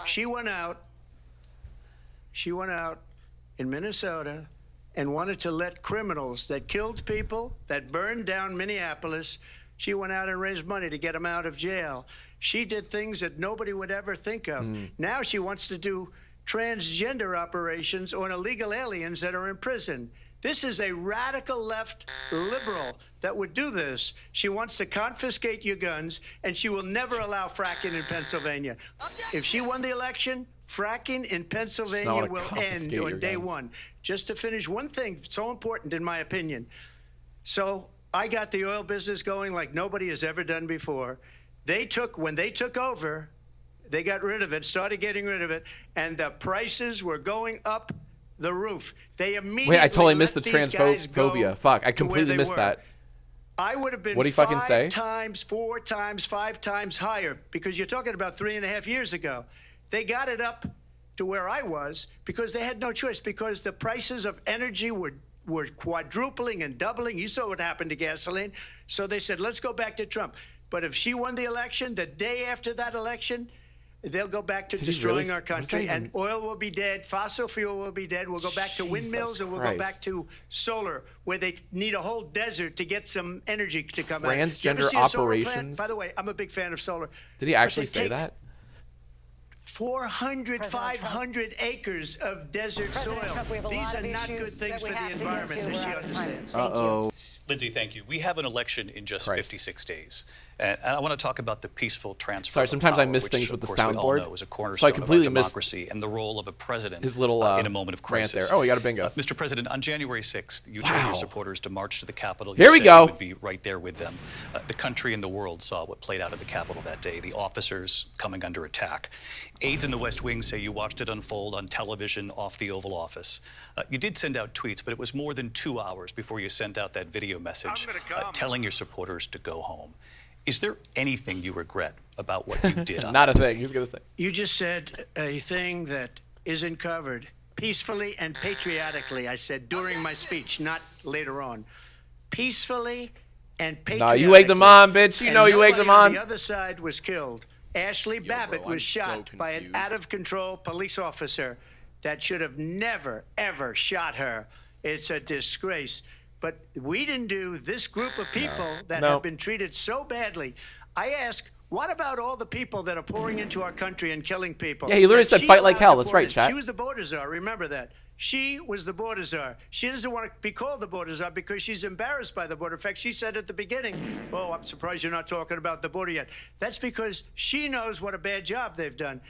She went out in Minnesota and wanted to let criminals that killed people, that burned down Minneapolis, she went out and raised money to get them out of jail. She did things that nobody would ever think of. Now she wants to do transgender operations on illegal aliens that are in prison. This is a radical left liberal that would do this. She wants to confiscate your guns, and she will never allow fracking in Pennsylvania. If she won the election, fracking in Pennsylvania will end on day one. Just to finish, one thing so important in my opinion. So I got the oil business going like nobody has ever done before. When they took over, they got rid of it, started getting rid of it, and the prices were going up the roof. They immediately Wait, I totally missed the let these guys go transphobia. Fuck, I to where completely they missed were. that. I would have been What'd he fucking say? 5 times, 4 times, 5 times higher, because you're talking about 3.5 years ago. They got it up to where I was because they had no choice, because the prices of energy were quadrupling and doubling. You saw what happened to gasoline. So they said, let's go back to Trump. But if she won the election, the day after that election, they'll go back to destroying our country, and oil will be dead, fossil fuel will be dead, we'll go back to windmills, and we'll go back to solar, where they need a whole desert to get some energy to come out. Transgender operations? By the way, I'm a big fan of solar. Did he actually say that? 400, 500 acres of desert soil. These are not good things for the environment, as she understands. Uh-oh. Lindsay, thank you. We have an election in just 56 days. And I want to talk about the peaceful transfer Sorry, of sometimes power, I miss which, things with the of course, we all soundboard. know is a cornerstone So I completely of our missed democracy and the role of a president his little in a moment of rant crisis. there. Oh, we got a bingo. Mr. President, on January 6th, you told your supporters to march to the Capitol. Here we said go. You would be right there with them. The country and the world saw what played out at the Capitol that day, the officers coming under attack. Aides in the West Wing say you watched it unfold on television off the Oval Office. You did send out tweets, but it was more than 2 hours before you sent out that video message telling your supporters to go home. Is there anything you regret about what you did? Not a thing. He's going to say. You just said a thing that isn't covered. Peacefully and patriotically, I said during my speech, not later on. peacefully and Nah, patriotically. you egged them on, bitch. You And know you egged nobody them on. The other side was killed. Ashley Babbitt bro, was I'm so shot by an confused. out-of-control police officer that should have never, ever shot her. It's a disgrace. But we didn't do this group of people that No. have been treated so badly. I ask, what about all the people that are pouring into our country and killing people? Yeah, he literally that said she fight like allowed hell. to That's pour right, in? chat. She was the border czar. Remember that. She was the border czar. She doesn't want to be called the border czar because she's embarrassed by the border. In fact, she said at the beginning, oh, I'm surprised you're not talking about the border yet. That's because she knows what a bad job they've done.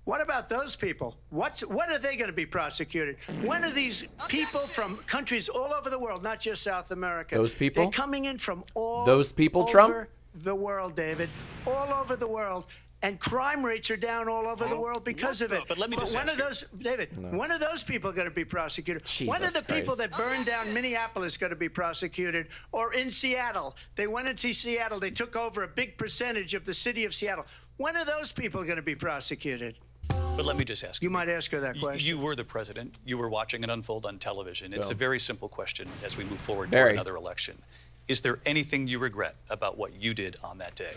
What about those people? When are they going to be prosecuted? When are these people from countries all over the world, not just South America? Those people? They're coming in from all Those people, over Trump? the world, David. All over the world. And crime rates are down all over the world because of it. But let me just when ask are those, David, when are those people going to be prosecuted? When are Jesus the people Christ. that burned down Minneapolis going to be prosecuted? Or in Seattle? They went into Seattle. They took over a big percentage of the city of Seattle. When are those people going to be prosecuted? But let me just ask You might ask her that question. You were the president. You were watching it unfold on television. It's Yeah. a very simple question as we move forward Very. to another election. Is there anything you regret about what you did on that day?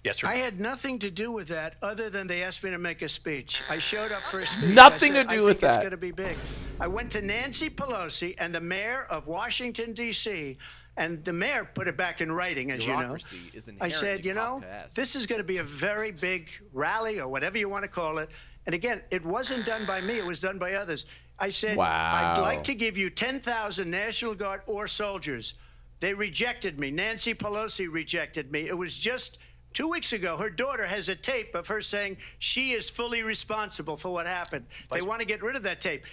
Yes or no? I had nothing to do with that other than they asked me to make a speech. I showed up for a speech. Nothing I said, to do I with think it's that. going to be big. I went to Nancy Pelosi and the mayor of Washington, D.C., and the mayor put it back in writing, as you know. Bureaucracy is I said, inherently you know, Kafkaesque. this is going to be a very big rally or whatever you want to call it. And again, it wasn't done by me. It was done by others. I said, I'd Wow. like to give you 10,000 National Guard or soldiers. They rejected me. Nancy Pelosi rejected me. It was just 2 weeks ago. Her daughter has a tape of her saying she is fully responsible for what happened. They want to get rid of that tape.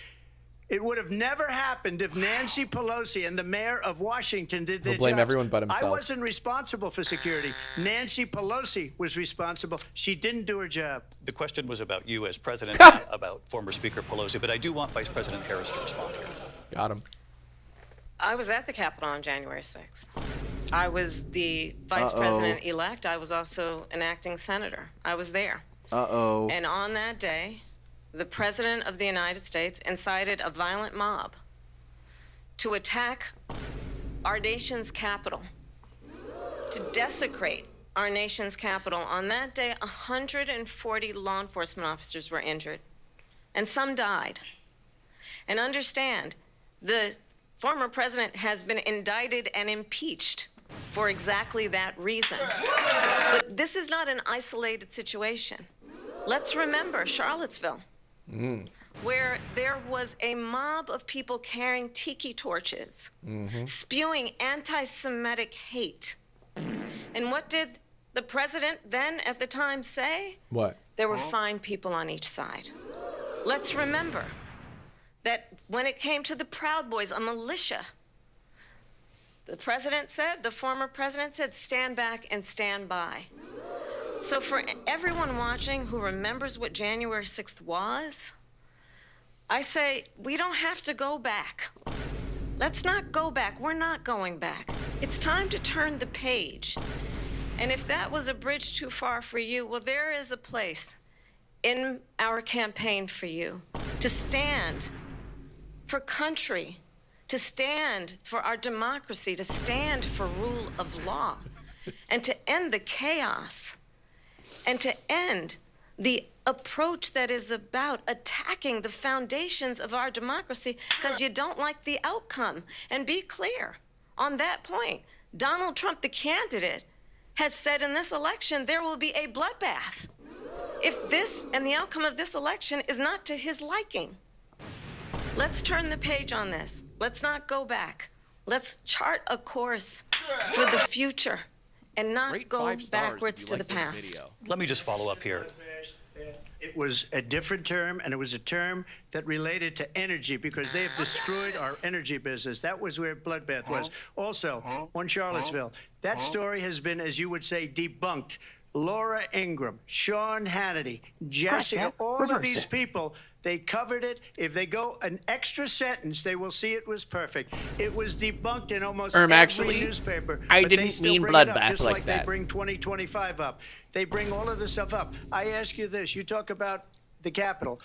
It would have never happened if Nancy Pelosi and the mayor of Washington did their He'll blame jobs. everyone but himself. I wasn't responsible for security. Nancy Pelosi was responsible. She didn't do her job. The question was about you as president, not about former Speaker Pelosi, but I do want Vice President Harris to respond here. Got him. I was at the Capitol on January 6th. I was the vice president-elect. I was also an acting senator. I was there. Uh-oh. And on that day, the President of the United States incited a violent mob to attack our nation's capital, to desecrate our nation's capital. On that day, 140 law enforcement officers were injured, and some died. And understand, the former president has been indicted and impeached for exactly that reason. But this is not an isolated situation. Let's remember Charlottesville, where there was a mob of people carrying tiki torches, spewing anti-Semitic hate. And what did the president then at the time say? What? There were fine people on each side. Let's remember that when it came to the Proud Boys, a militia, the former president said, stand back and stand by. So for everyone watching who remembers what January 6th was, I say, we don't have to go back. Let's not go back. We're not going back. It's time to turn the page. And if that was a bridge too far for you, well, there is a place in our campaign for you to stand for country, to stand for our democracy, to stand for rule of law, and to end the chaos, and to end the approach that is about attacking the foundations of our democracy because you don't like the outcome. And be clear on that point. Donald Trump, the candidate, has said in this election there will be a bloodbath if this and the outcome of this election is not to his liking. Let's turn the page on this. Let's not go back. Let's chart a course for the future and not Rate go 5 stars if backwards you to like the this past. video. Let me just follow up here. It was a different term, and it was a term that related to energy because they have destroyed our energy business. That was where bloodbath was. Also, on Charlottesville, that story has been, as you would say, debunked. Laura Ingraham, Sean Hannity, Jessica, all of these people, they covered it. If they go an extra sentence, they will see it was perfect. It was debunked in almost every actually, newspaper. I but they didn't still mean bring it up, bloodbath just like like that. they bring 2025 up. They bring all of this stuff up. I ask you this. You talk about the Capitol.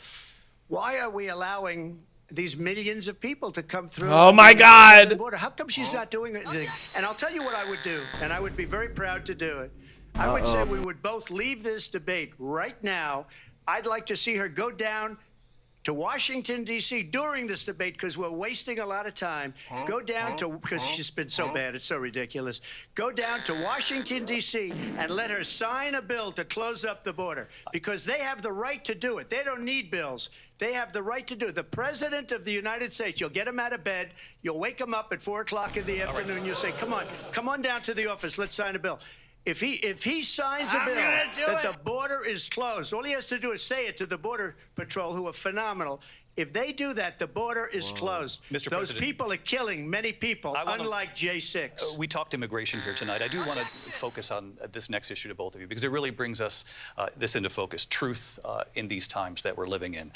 Why are we allowing these millions of people to come through. Oh, my God. The border. How come she's not doing anything? And I'll tell you what I would do, and I would be very proud to do it. I would say we would both leave this debate right now. I'd like to see her go down to Washington, D.C. during this debate, because we're wasting a lot of time. Go down to, because she's been so bad, it's so ridiculous. Go down to Washington, D.C. and let her sign a bill to close up the border, because they have the right to do it. They don't need bills. They have the right to do it. The President of the United States, you'll get him out of bed, you'll wake him up at 4 o'clock in the afternoon, you'll say, come on down to the office, let's sign a bill. If he signs a bill that the border is closed, all he has to do is say it to the Border Patrol, who are phenomenal. If they do that, the border is closed. Mr. Those President, people are killing many people, unlike J6. We talked immigration here tonight. I do want to focus on this next issue to both of you, because it really brings us this into focus, truth in these times that we're living in.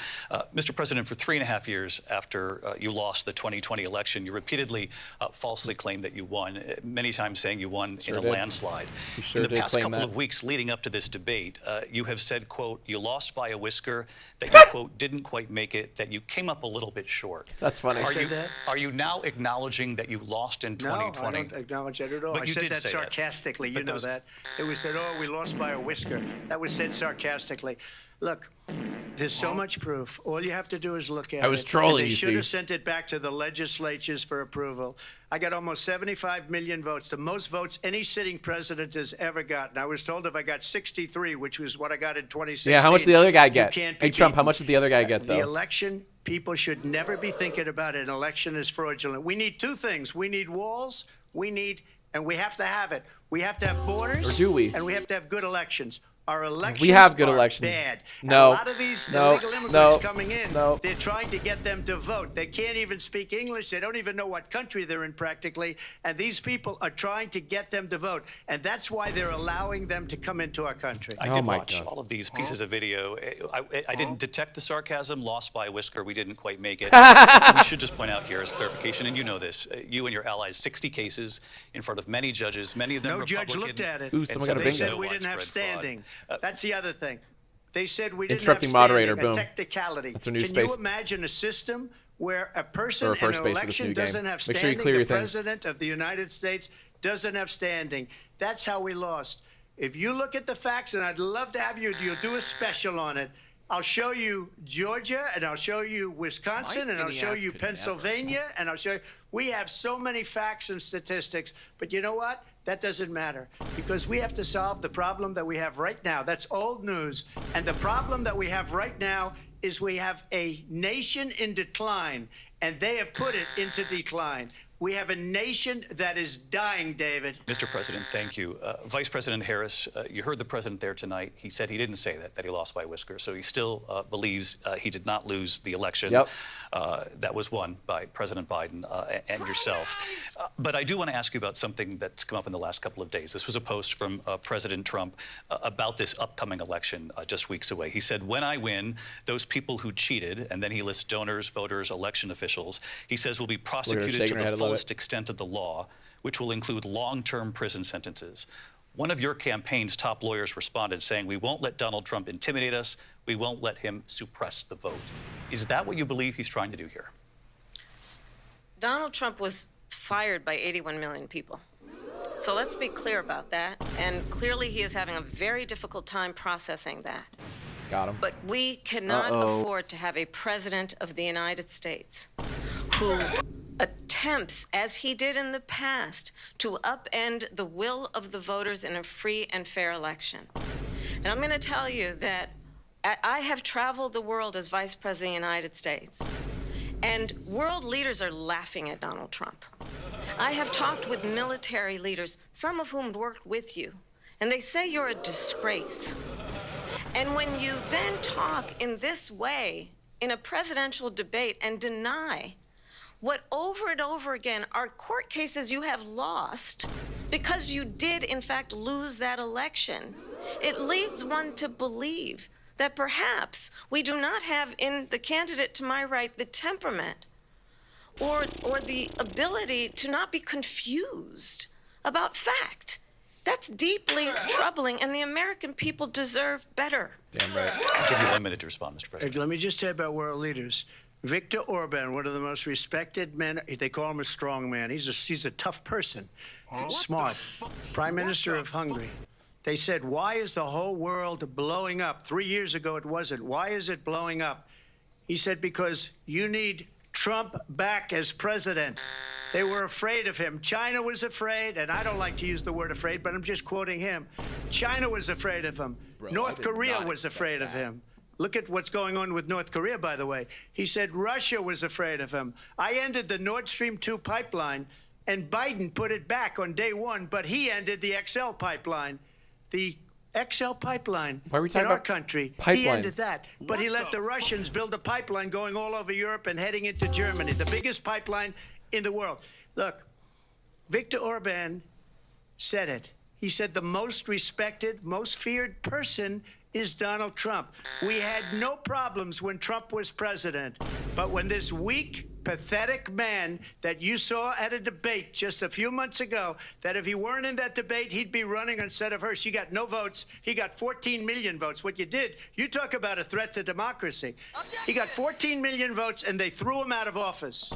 Mr. President, for 3.5 years after you lost the 2020 election, you repeatedly falsely claimed that you won, many times saying you won in a landslide. In the past couple of weeks leading up to this debate, you have said, quote, you lost by a whisker, that you, quote, didn't quite make it, that you came up a little bit short. That's funny. Are you now acknowledging that you lost in 2020? No, I don't acknowledge that at all. But I you said did that say sarcastically. You know that. It was said, oh, we lost by a whisker. That was said sarcastically. Look, there's so much proof. All you have to do is look at it. I was trolling, They you should see. have sent it back to the legislatures for approval. I got almost 75 million votes, the most votes any sitting president has ever gotten. I was told if I got 63, which was what I got in 2016. Yeah, how much did the other guy you get? can't be Hey, Trump, how beaten. much did the other guy get, The though? election, people should never be thinking about it. An election is fraudulent. We need two things. We need walls. And we have to have it. We have to have borders. Or do we? And we have to have good elections. Our elections We have good are elections. bad. No. And a lot of these No. illegal immigrants No. coming in, No. they're trying to get them to vote. They can't even speak English. They don't even know what country they're in practically. And these people are trying to get them to vote. And that's why they're allowing them to come into our country. I Oh did my watch God. all of these pieces of video. I didn't detect the sarcasm. Lost by a whisker. We didn't quite make it. We should just point out here as clarification, and you know this, you and your allies, 60 cases in front of many judges, many of them No Republican. judge looked at it. Ooh, someone got a They bingo. said we didn't have Widespread fraud. standing. That's the other thing. They said we didn't Interrupting have moderator, standing, boom. a technicality. That's our new Can space. you imagine a system where a person Or in first an base for this new election game. doesn't have Make sure you standing? clear The your things. President of the United States doesn't have standing. That's how we lost. If you look at the facts, and I'd love to have you'll do a special on it. I'll show you Georgia, and I'll show you Wisconsin, and I'll show you Pennsylvania, and I'll show you. We have so many facts and statistics, but you know what? That doesn't matter, because we have to solve the problem that we have right now. That's old news. And the problem that we have right now is we have a nation in decline, and they have put it into decline. We have a nation that is dying, David. Mr. President, thank you. Vice President Harris, you heard the president there tonight. He said he didn't say that he lost by a whisker. So he still believes he did not lose the election. Yep. That was won by President Biden and yourself. But I do want to ask you about something that's come up in the last couple of days. This was a post from President Trump about this upcoming election just weeks away. He said, when I win, those people who cheated, and then he lists donors, voters, election officials, he says will be prosecuted to the fullest extent of the law, which will include long-term prison sentences. One of your campaign's top lawyers responded saying, we won't let Donald Trump intimidate us. We won't let him suppress the vote. Is that what you believe he's trying to do here? Donald Trump was fired by 81 million people. So let's be clear about that. And clearly he is having a very difficult time processing that. Got him. But we cannot afford to have a president of the United States who attempts, as he did in the past, to upend the will of the voters in a free and fair election. And I'm going to tell you that I have traveled the world as Vice President of the United States, and world leaders are laughing at Donald Trump. I have talked with military leaders, some of whom worked with you, and they say you're a disgrace. And when you then talk in this way in a presidential debate and deny what over and over again are court cases you have lost because you did in fact lose that election, it leads one to believe that perhaps we do not have in the candidate to my right the temperament or the ability to not be confused about fact. That's deeply troubling, and the American people deserve better. Damn right. I'll give you 1 minute to respond, Mr. President. Let me just say about world leaders. Viktor Orban, one of the most respected men, they call him a strong man. He's a tough person, smart. Prime Minister of Hungary. They said, why is the whole world blowing up? 3 years ago it wasn't. Why is it blowing up? He said, because you need Trump back as president. They were afraid of him. China was afraid, and I don't like to use the word afraid, but I'm just quoting him. China was afraid of him. North Korea was afraid of him. Look at what's going on with North Korea, by the way. He said Russia was afraid of him. I ended the Nord Stream 2 pipeline, and Biden put it back on day one, but he ended the XL pipeline. The XL pipeline Why are we talking in our about country, pipelines? he ended that. But he let the Russians build a pipeline going all over Europe and heading into Germany, the biggest pipeline in the world. Look, Viktor Orban said it. He said the most respected, most feared person is Donald Trump. We had no problems when Trump was president, but when this weak, pathetic man that you saw at a debate just a few months ago, that if he weren't in that debate, he'd be running instead of her. She got no votes. He got 14 million votes. What you did, you talk about a threat to democracy. He got 14 million votes, and they threw him out of office.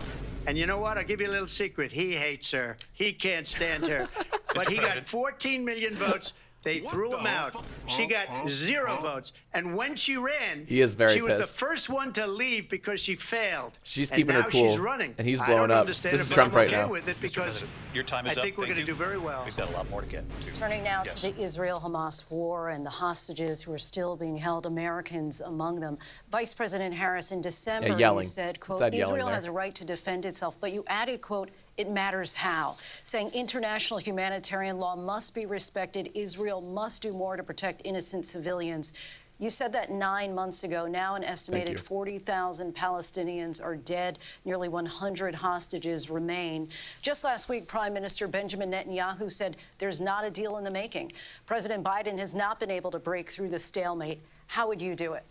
And you know what? I'll give you a little secret. He hates her. He can't stand her. But he got 14 million votes. They threw him out. She got 0 votes. And when she ran, He is very she was the pissed. first one to leave because she failed. She's And keeping her now cool, she's running. and he's I blowing don't up. understand This if is Trump I'm right okay now. with it Mr. because President, your time is I up. think we're Thank going to you. do very well. We've got a lot more to get to. Turning now Yes. to the Israel-Hamas war and the hostages who are still being held, Americans among them. Vice President Harris, in December, you yelling. said, quote, Said yelling Israel there. has a right to defend itself, but you added, quote, it matters how, saying international humanitarian law must be respected. Israel must do more to protect innocent civilians. You said that 9 months ago. Now an estimated 40,000 Palestinians are dead. Nearly 100 hostages remain. Just last week, Prime Minister Benjamin Netanyahu said there's not a deal in the making. President Biden has not been able to break through the stalemate. How would you do it?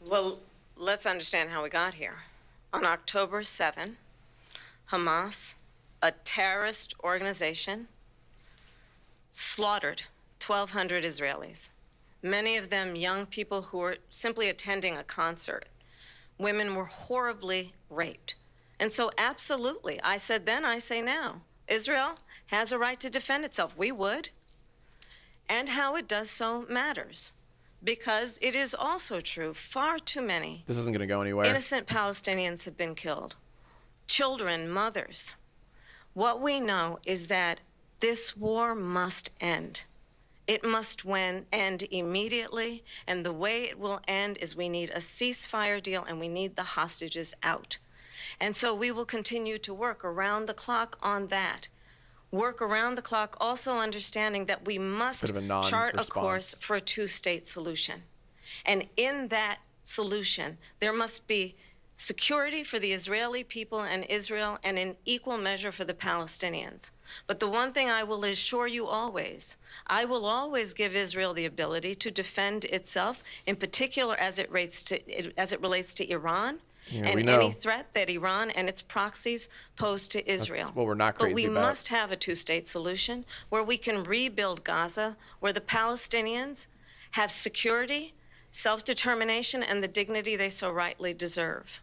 Well, let's understand how we got here. On October 7, Hamas, a terrorist organization, slaughtered 1,200 Israelis. Many of them young people who were simply attending a concert. Women were horribly raped. And so absolutely, I said then, I say now, Israel has a right to defend itself. We would. And how it does so matters. Because it is also true, far too many This isn't going to go anywhere. innocent Palestinians have been killed. Children, mothers. What we know is that this war must end. It must end immediately, and the way it will end is we need a ceasefire deal and we need the hostages out. And so we will continue to work around the clock on that. Work around the clock, also understanding that we must bit of a chart a non-response. course for a two-state solution. And in that solution, there must be security for the Israeli people and Israel, and in equal measure for the Palestinians. But the one thing I will assure you always, I will always give Israel the ability to defend itself, in particular as it relates to Iran, Yeah, and we know. any threat that Iran and its proxies pose to Israel. what we're not But we crazy about. must have a two-state solution where we can rebuild Gaza, where the Palestinians have security, self-determination, and the dignity they so rightly deserve.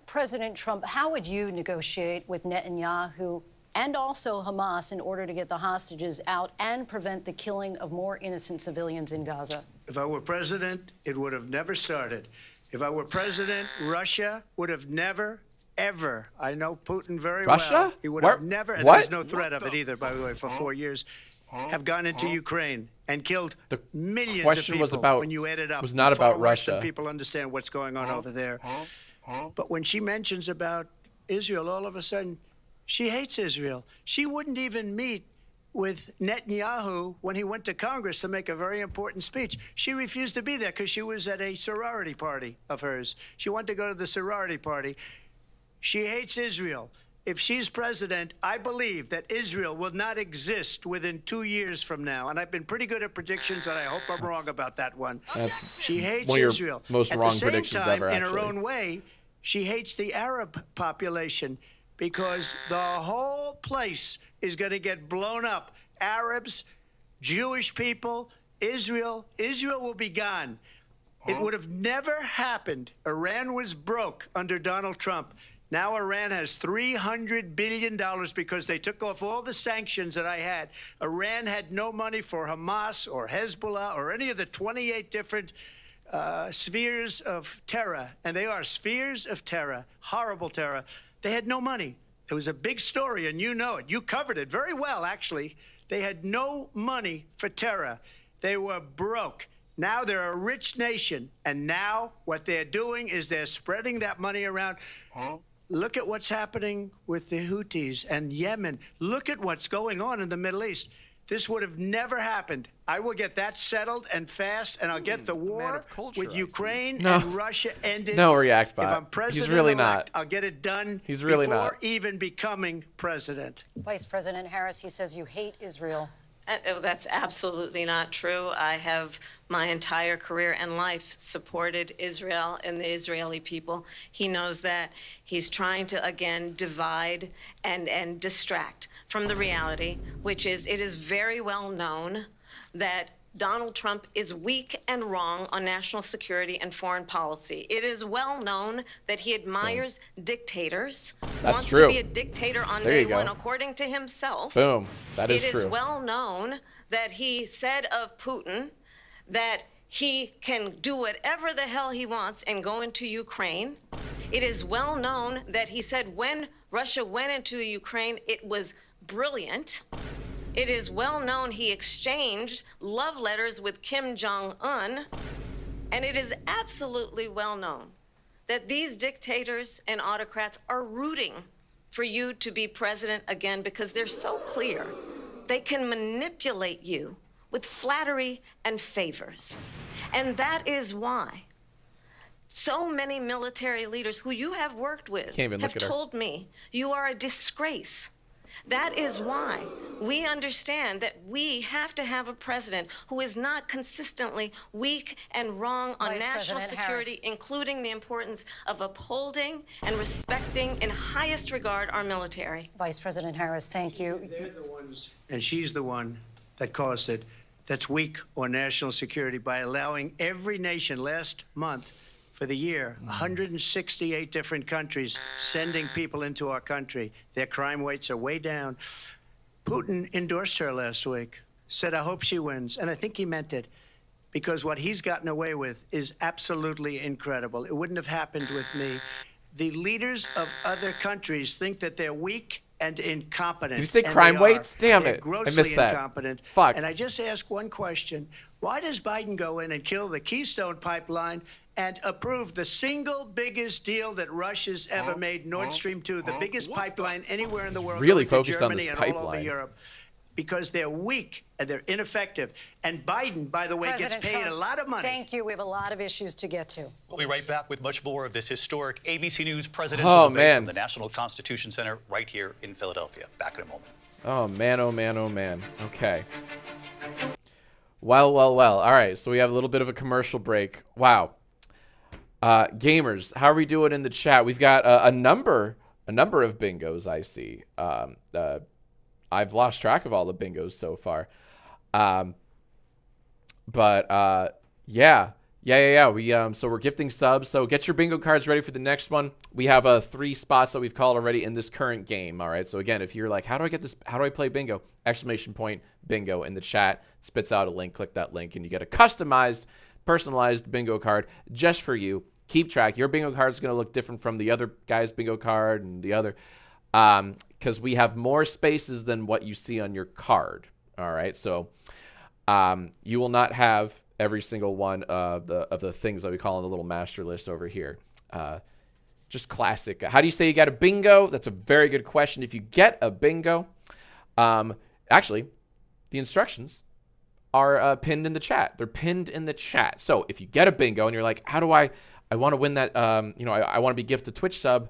President Trump, how would you negotiate with Netanyahu and also Hamas in order to get the hostages out and prevent the killing of more innocent civilians in Gaza? If I were president, it would have never started. If I were president, Russia would have never, ever, I know Putin very Russia? well. He would Where- have never, and what? there's no threat of it either, by the way, for 4 years, have gone into Ukraine and killed The millions of question people was about- when you add it up. was not Far about worse than Russia. people understand what's going on over there. But when she mentions about Israel, all of a sudden, she hates Israel. She wouldn't even meet with Netanyahu when he went to Congress to make a very important speech. She refused to be there because she was at a sorority party of hers. She wanted to go to the sorority party. She hates Israel. If she's president, I believe that Israel will not exist within 2 years from now. And I've been pretty good at predictions, and I hope I'm wrong about that one. That's She hates one of your Israel. most At wrong the same predictions time, ever, in her actually. own way, she hates the Arab population because the whole place is going to get blown up. Arabs, Jewish people, Israel will be gone. It would have never happened. Iran was broke under Donald Trump. Now Iran has $300 billion because they took off all the sanctions that I had. Iran had no money for Hamas or Hezbollah or any of the 28 different spheres of terror. And they are spheres of terror, horrible terror. They had no money. It was a big story, and you know it. You covered it very well, actually. They had no money for terror. They were broke. Now they're a rich nation, and now what they're doing is they're spreading that money around. Look at what's happening with the Houthis and Yemen. Look at what's going on in the Middle East. This would have never happened. I will get that settled and fast, and I'll get the war with Ukraine and Russia ended. No, React Bot. If I'm president, He's really not. I'll get it done. He's really before not. even becoming president. Vice President Harris, he says you hate Israel. That's absolutely not true. I have my entire career and life supported Israel and the Israeli people. He knows that. He's trying to, again, divide and distract from the reality, which is it is very well known that Donald Trump is weak and wrong on national security and foreign policy. It is well known that he admires dictators, wants true. to be a dictator on There day you go. one, according to himself. Boom. That is true. It is well known that he said of Putin that he can do whatever the hell he wants and go into Ukraine. It is well known that he said when Russia went into Ukraine, it was brilliant. It is well known he exchanged love letters with Kim Jong-un, and it is absolutely well known that these dictators and autocrats are rooting for you to be president again because they're so clear. They can manipulate you with flattery and favors. And that is why so many military leaders who you have worked with have told me you are a disgrace. That is why we understand that we have to have a president who is not consistently weak and wrong on Vice national President security, Harris. including the importance of upholding and respecting in highest regard our military. Vice President Harris, thank you. They're the ones, and she's the one that caused it, that's weak on national security by allowing every nation last month for the year, 168 different countries sending people into our country. Their crime rates are way down. Putin endorsed her last week, said, I hope she wins. And I think he meant it, because what he's gotten away with is absolutely incredible. It wouldn't have happened with me. The leaders of other countries think that they're weak and incompetent. Did you say and crime they weights? are. Damn They're it. I grossly missed that. incompetent. Fuck. And I just ask one question. Why does Biden go in and kill the Keystone Pipeline and approve the single biggest deal that Russia's ever made, Nord Stream 2, the biggest pipeline anywhere in the world, really going to focused on Germany this and all over pipeline. Europe? Because they're weak and they're ineffective. And Biden, by the way, President gets paid Trump, a lot of money. Thank you. We have a lot of issues to get to. We'll be right back with much more of this historic ABC News presidential Oh, debate man. from the National Constitution Center right here in Philadelphia. Back in a moment. Oh, man, oh, man, oh, man. Okay. Well. All right, so we have a little bit of a commercial break. Wow. Gamers, how are we doing in the chat? We've got a number of bingos, I see. I've lost track of all the bingos so far. Yeah. We so we're gifting subs. So get your bingo cards ready for the next one. We have 3 spots that we've called already in this current game. All right. So again, if you're like, how do I get this? How do I play bingo? Exclamation point bingo in the chat spits out a link. Click that link and you get a customized, personalized bingo card just for you. Keep track. Your bingo card is going to look different from the other guy's bingo card and the other, because we have more spaces than what you see on your card. All right. So you will not have every single one of the things that we call in the little master list over here. Just classic. How do you say you got a bingo? That's a very good question. If you get a bingo, actually, the instructions are pinned in the chat. They're pinned in the chat. So if you get a bingo and you're like, how do I want to win that? I want to be gifted a Twitch sub.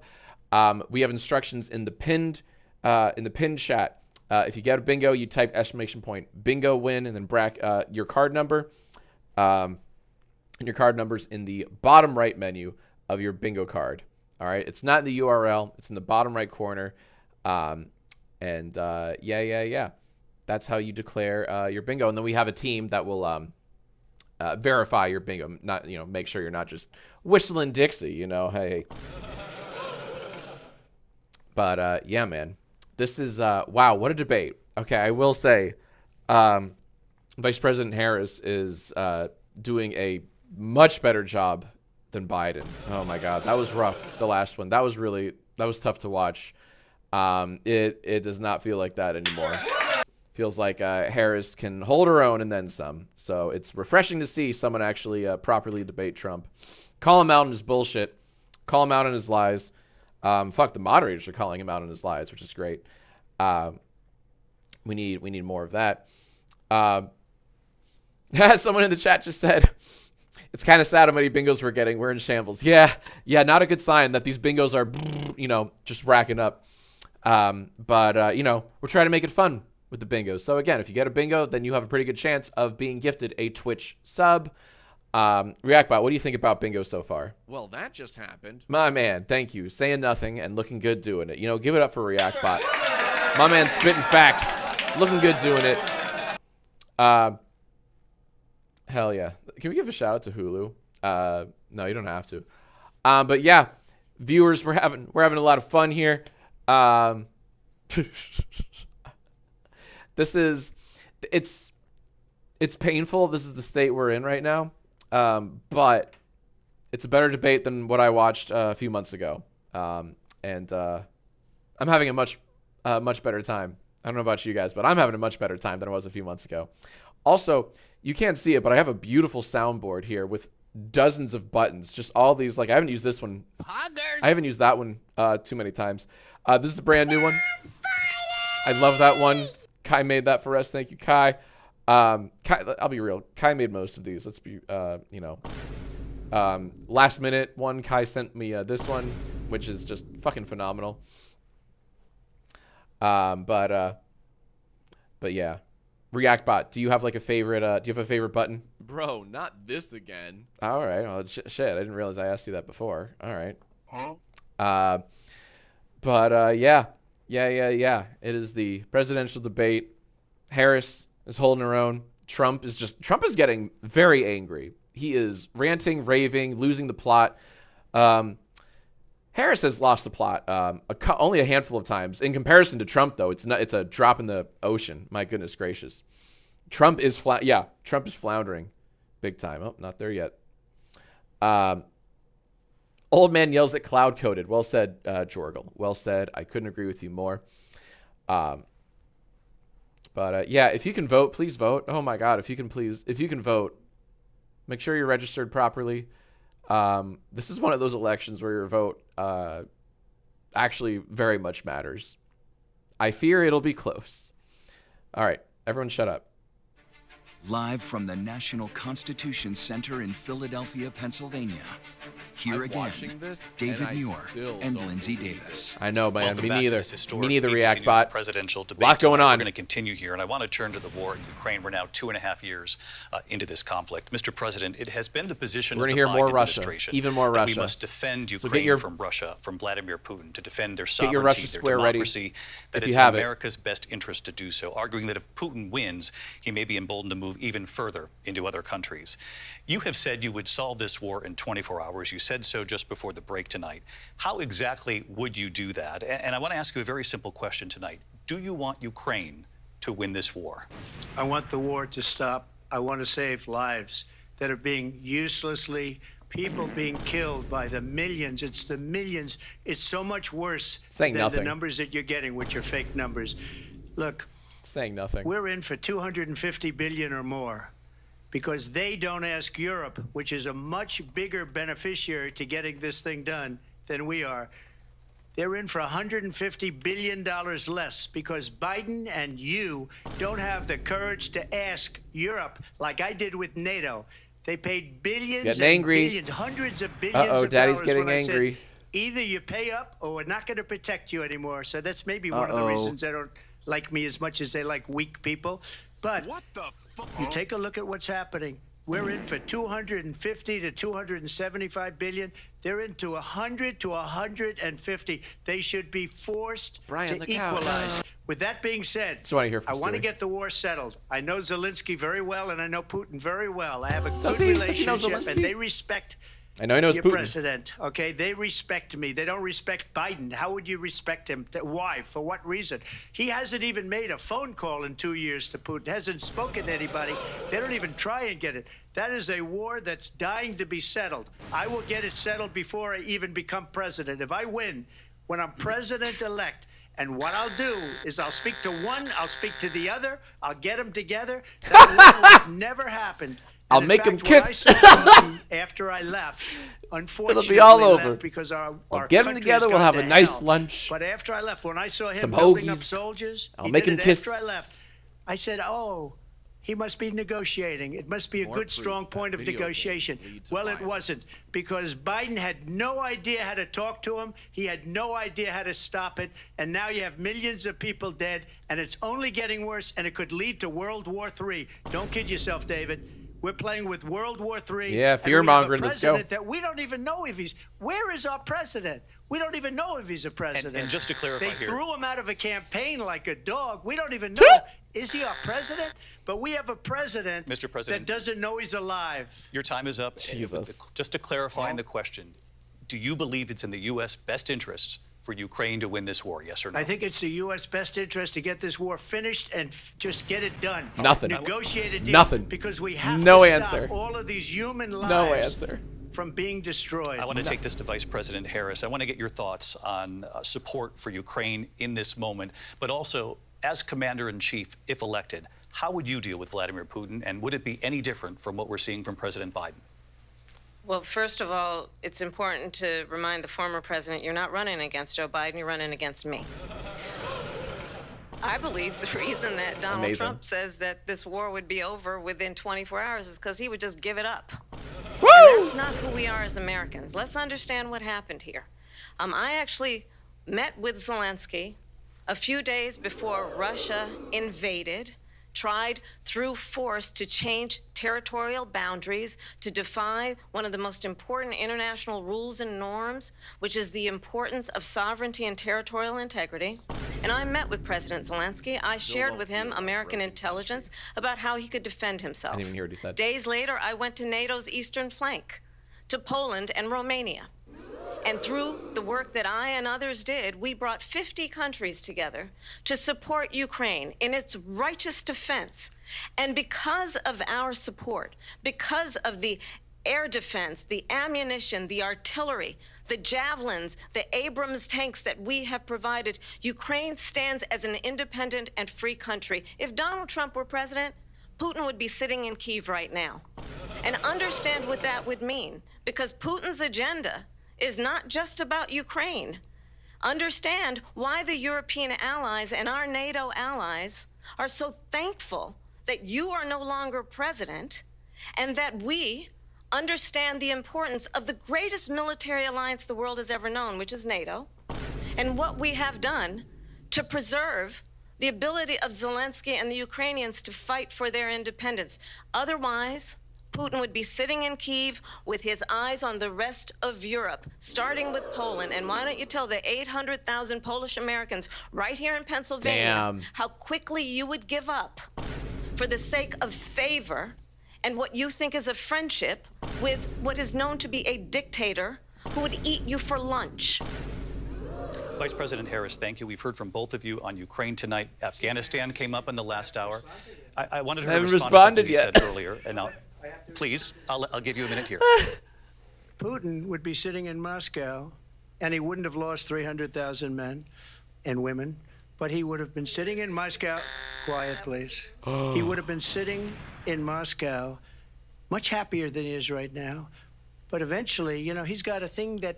We have instructions in the pinned chat. If you get a bingo, you type exclamation point bingo win and then your card number. And your card number's in the bottom right menu of your bingo card. All right, it's not in the URL. It's in the bottom right corner. Yeah. That's how you declare your bingo. And then we have a team that will verify your bingo. Not, you know, make sure you're not just whistling Dixie, you know, hey. But yeah, man, this is wow, what a debate. Okay, I will say, Vice President Harris is doing a much better job than Biden. Oh my God, that was rough. The last one, that was tough to watch. It does not feel like that anymore. Feels like Harris can hold her own and then some. So it's refreshing to see someone actually properly debate Trump. Call him out on his bullshit. Call him out on his lies. Fuck, the moderators are calling him out on his lies, which is great. We need more of that. Someone in the chat just said, it's kind of sad how many bingos we're getting. We're in shambles. Yeah, not a good sign that these bingos are, you know, just racking up. But you know, we're trying to make it fun with the bingos. So again, if you get a bingo, then you have a pretty good chance of being gifted a Twitch sub. ReactBot, what do you think about bingo so far? Well, that just happened. My man, thank you. Saying nothing and looking good doing it. You know, give it up for ReactBot. My man spitting facts. Looking good doing it. Hell yeah. Can we give a shout out to Hulu? No, you don't have to. But yeah, viewers, we're having a lot of fun here. It's painful. This is the state we're in right now. But it's a better debate than what I watched a few months ago. I'm having a much better time. I don't know about you guys, but I'm having a much better time than I was a few months ago. Also, you can't see it, but I have a beautiful soundboard here with dozens of buttons. Just all these, like, I haven't used this one. I haven't used that one too many times. This is a brand new one. I love that one. Kai made that for us. Thank you, Kai. Kai, I'll be real. Kai made most of these. Let's be, you know. Last minute one, Kai sent me this one, which is just fucking phenomenal. But yeah. ReactBot, do you have like a favorite, do you have a favorite button? Bro, not this again. All right. Well, shit, I didn't realize I asked you that before. All right. Yeah. It is the presidential debate. Harris is holding her own. Trump is getting very angry. He is ranting, raving, losing the plot. Harris has lost the plot only a handful of times. In comparison to Trump, though, it's a drop in the ocean. My goodness gracious. Trump is floundering big time. Oh, not there yet. Old man yells at cloud coded. Well said, Jorgel. Well said. I couldn't agree with you more. Yeah, if you can vote, please vote. Oh my God, if you can vote, make sure you're registered properly. This is one of those elections where your vote actually very much matters. I fear it'll be close. All right, everyone shut up. Live from the National Constitution Center in Philadelphia, Pennsylvania. Here again, David Muir and Lindsay Davis. I know, man. Welcome Me back to neither. this historic Me neither, ABC News ReactBot. presidential debate. Lot going on. We're going to continue here, and I want to turn to the war in Ukraine. We're now 2.5 years into this conflict. Mr. President, it has been the position We're of going the to hear Biden more Russia, administration even more that Russia. we must defend So Ukraine get your, from Russia, from Vladimir Putin, to defend their get sovereignty, your Russia their square ready democracy, that if it's you in have it. America's best interest to do so, arguing that if Putin wins, he may be emboldened to move even further into other countries. You have said you would solve this war in 24 hours. You said so just before the break tonight. How exactly would you do that? And I want to ask you a very simple question tonight. Do you want Ukraine to win this war? I want the war to stop. I want to save lives that are being people being killed by the millions. It's the millions. It's so much worse Saying than nothing. the numbers that you're getting, which are fake numbers. Look, Saying nothing. we're in for 250 billion or more because they don't ask Europe, which is a much bigger beneficiary to getting this thing done than we are. They're in for $150 billion less because Biden and you don't have the courage to ask Europe like I did with NATO. They paid billions getting and angry. billions, hundreds of billions of Daddy's dollars getting when I said, angry. either you pay up or we're not going to protect you anymore. So that's maybe one of the reasons they don't like me as much as they like weak people. But What the fuck? you take a look at what's happening. We're in for 250 to 275 billion. They're into 100 to 150. They should be forced Brian, to equalize. With that being said, That's what I hear from I want to Stewie. get the war settled. I know Zelensky very well, and I know Putin very well. I have a Does good he? Does he know relationship, Zelensky? and they respect I know he knows your Putin. president. Okay, they respect me. They don't respect Biden. How would you respect him? Why? For what reason? He hasn't even made a phone call in 2 years to Putin. Hasn't spoken to anybody. They don't even try and get it. That is a war that's dying to be settled. I will get it settled before I even become president. If I win, when I'm president-elect, and what I'll do is I'll speak to one, I'll speak to the other, I'll get them together. That would have never happened. I'll And in make 'em fact, when I kiss. saw Putin after I left, unfortunately, It'll be all over. left because our get 'em country together, has we'll gone have a to nice hell. lunch. But after I left, when I saw him Some building up hoagies. soldiers, I'll he make did him it kiss. after I left. I said, oh, he must be negotiating. It must be a More good, proof strong that point of video games negotiation. lead to Well, it violence. wasn't, because Biden had no idea how to talk to him. He had no idea how to stop it. And now you have millions of people dead, and it's only getting worse, and it could lead to World War III. Don't kid yourself, David. We're playing with World War III. Yeah, and we have a fear-mongering, let's go. president that we don't even know if he's. Where is our president? We don't even know if he's a president. And just to clarify they here- threw him out of a campaign like a dog. We don't even know. Is he our president? But we have a president, Mr. President. that doesn't know he's alive. Your time is up. Jesus. Just to clarify the question, do you believe it's in the U.S. best interests for Ukraine to win this war, yes or no? I think it's the U.S. best interest to get this war finished and just get it done. Nothing. Negotiate a deal. Nothing. Because we have No to answer. stop all of these human lives No answer. from being destroyed. I want to take this to Vice President Harris. I want to get your thoughts on support for Ukraine in this moment, but also as Commander-in-Chief, if elected, how would you deal with Vladimir Putin, and would it be any different from what we're seeing from President Biden? Well, first of all, it's important to remind the former president you're not running against Joe Biden, you're running against me. I believe the reason that Donald Amazing. Trump says that this war would be over within 24 hours is because he would just give it up. Woo! And that's not who we are as Americans. Let's understand what happened here. I actually met with Zelensky a few days before Russia invaded, tried through force to change territorial boundaries, to defy one of the most important international rules and norms, which is the importance of sovereignty and territorial integrity. And I met with President Zelensky. I shared with him American intelligence about how he could defend himself. I didn't even hear what he said. Days later, I went to NATO's eastern flank, to Poland and Romania. And through the work that I and others did, we brought 50 countries together to support Ukraine in its righteous defense. And because of our support, because of the air defense, the ammunition, the artillery, the javelins, the Abrams tanks that we have provided, Ukraine stands as an independent and free country. If Donald Trump were president, Putin would be sitting in Kyiv right now. And understand what that would mean, because Putin's agenda is not just about Ukraine. Understand why the European allies and our NATO allies are so thankful that you are no longer president, and that we understand the importance of the greatest military alliance the world has ever known, which is NATO, and what we have done to preserve the ability of Zelensky and the Ukrainians to fight for their independence. Otherwise, Putin would be sitting in Kyiv with his eyes on the rest of Europe, starting with Poland. And why don't you tell the 800,000 Polish Americans right here in Pennsylvania Damn. how quickly you would give up for the sake of favor and what you think is a friendship with what is known to be a dictator who would eat you for lunch. Vice President Harris, thank you. We've heard from both of you on Ukraine tonight. Afghanistan came up in the last hour. I wanted her to Haven't respond to responded something you yet. said earlier, and I'll give you a minute here. Putin would be sitting in Moscow, and he wouldn't have lost 300,000 men and women, but he would have been sitting in Moscow. Quiet, please. He would have been sitting in Moscow much happier than he is right now. But eventually, you know, he's got a thing that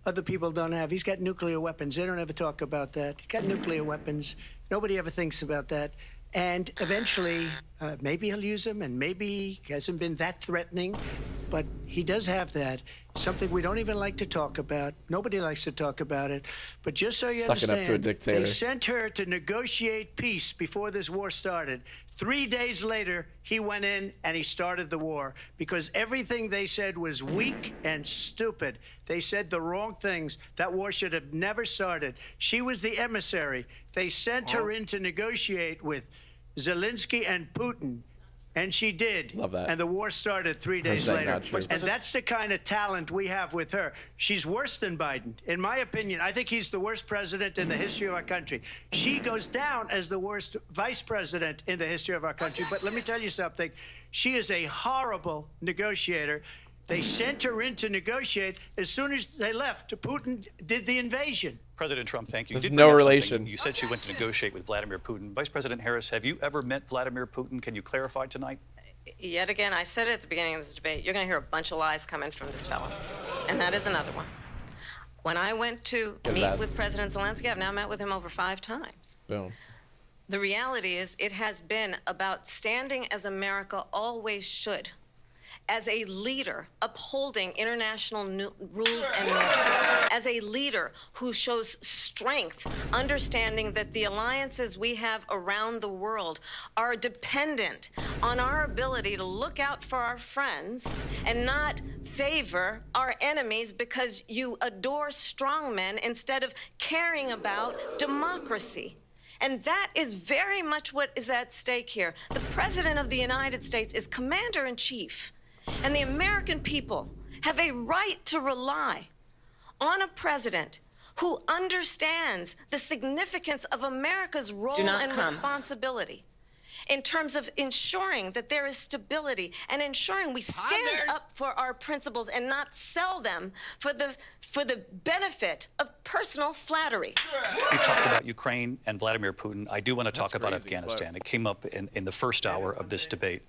other people don't have. He's got nuclear weapons. They don't ever talk about that. He's got nuclear weapons. Nobody ever thinks about that. And eventually, Maybe he'll use them, and maybe he hasn't been that threatening, but he does have that. Something we don't even like to talk about. Nobody likes to talk about it. But just so you Sucking up understand, to a dictator. they sent her to negotiate peace before this war started. 3 days later, he went in and he started the war because everything they said was weak and stupid. They said the wrong things. That war should have never started. She was the emissary. They sent her in to negotiate with Zelensky and Putin. And she did. Love that. And the war started 3 days later. And that's the kind of talent we have with her. She's worse than Biden. In my opinion, I think he's the worst president in the history of our country. She goes down as the worst vice president in the history of our country. But let me tell you something. She is a horrible negotiator. They sent her in to negotiate. As soon as they left, Putin did the invasion. President Trump, thank you. There's You did no bring up relation. something. You said she went to negotiate with Vladimir Putin. Vice President Harris, have you ever met Vladimir Putin? Can you clarify tonight? Yet again, I said it at the beginning of this debate, you're going to hear a bunch of lies coming from this fellow. And that is another one. When I went to meet with President Zelensky, I've now met with him over 5 times. Boom. The reality is it has been about standing as America always should, as a leader upholding international rules and norms, as a leader who shows strength, understanding that the alliances we have around the world are dependent on our ability to look out for our friends and not favor our enemies because you adore strongmen instead of caring about democracy. And that is very much what is at stake here. The President of the United States is commander-in-chief. And the American people have a right to rely on a president who understands the significance of America's role and responsibility in terms of ensuring that there is stability and ensuring we stand up for our principles and not sell them for the benefit of personal flattery. You talked about Ukraine and Vladimir Putin. I do want to talk about Afghanistan. It came up in the first hour of this debate.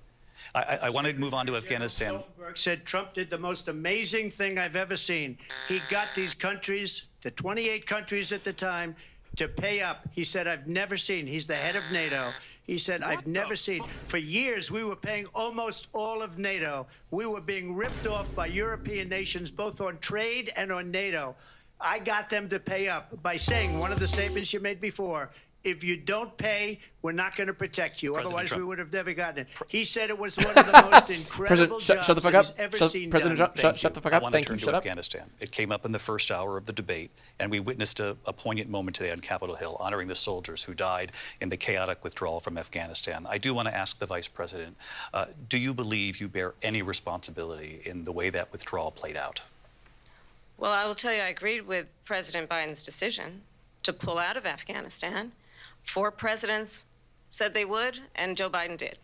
I wanted to move on to Afghanistan. Stoltenberg said Trump did the most amazing thing I've ever seen. He got these countries, the 28 countries at the time, to pay up. He said, I've never seen. He's the head of NATO. He said, I've never seen. For years, we were paying almost all of NATO. We were being ripped off by European nations, both on trade and on NATO. I got them to pay up by saying one of the statements you made before, if you don't pay, we're not going to protect you. President Otherwise, Trump. we would have never gotten it. He said it was one of the most incredible jobs shut the fuck up. he's ever seen President done. Trump, shut the fuck up. I want Thank to you. turn Shut to up. Afghanistan. It came up in the first hour of the debate, and we witnessed a poignant moment today on Capitol Hill, honoring the soldiers who died in the chaotic withdrawal from Afghanistan. I do want to ask the Vice President, do you believe you bear any responsibility in the way that withdrawal played out? Well, I will tell you, I agreed with President Biden's decision to pull out of Afghanistan. 4 presidents said they would, and Joe Biden did.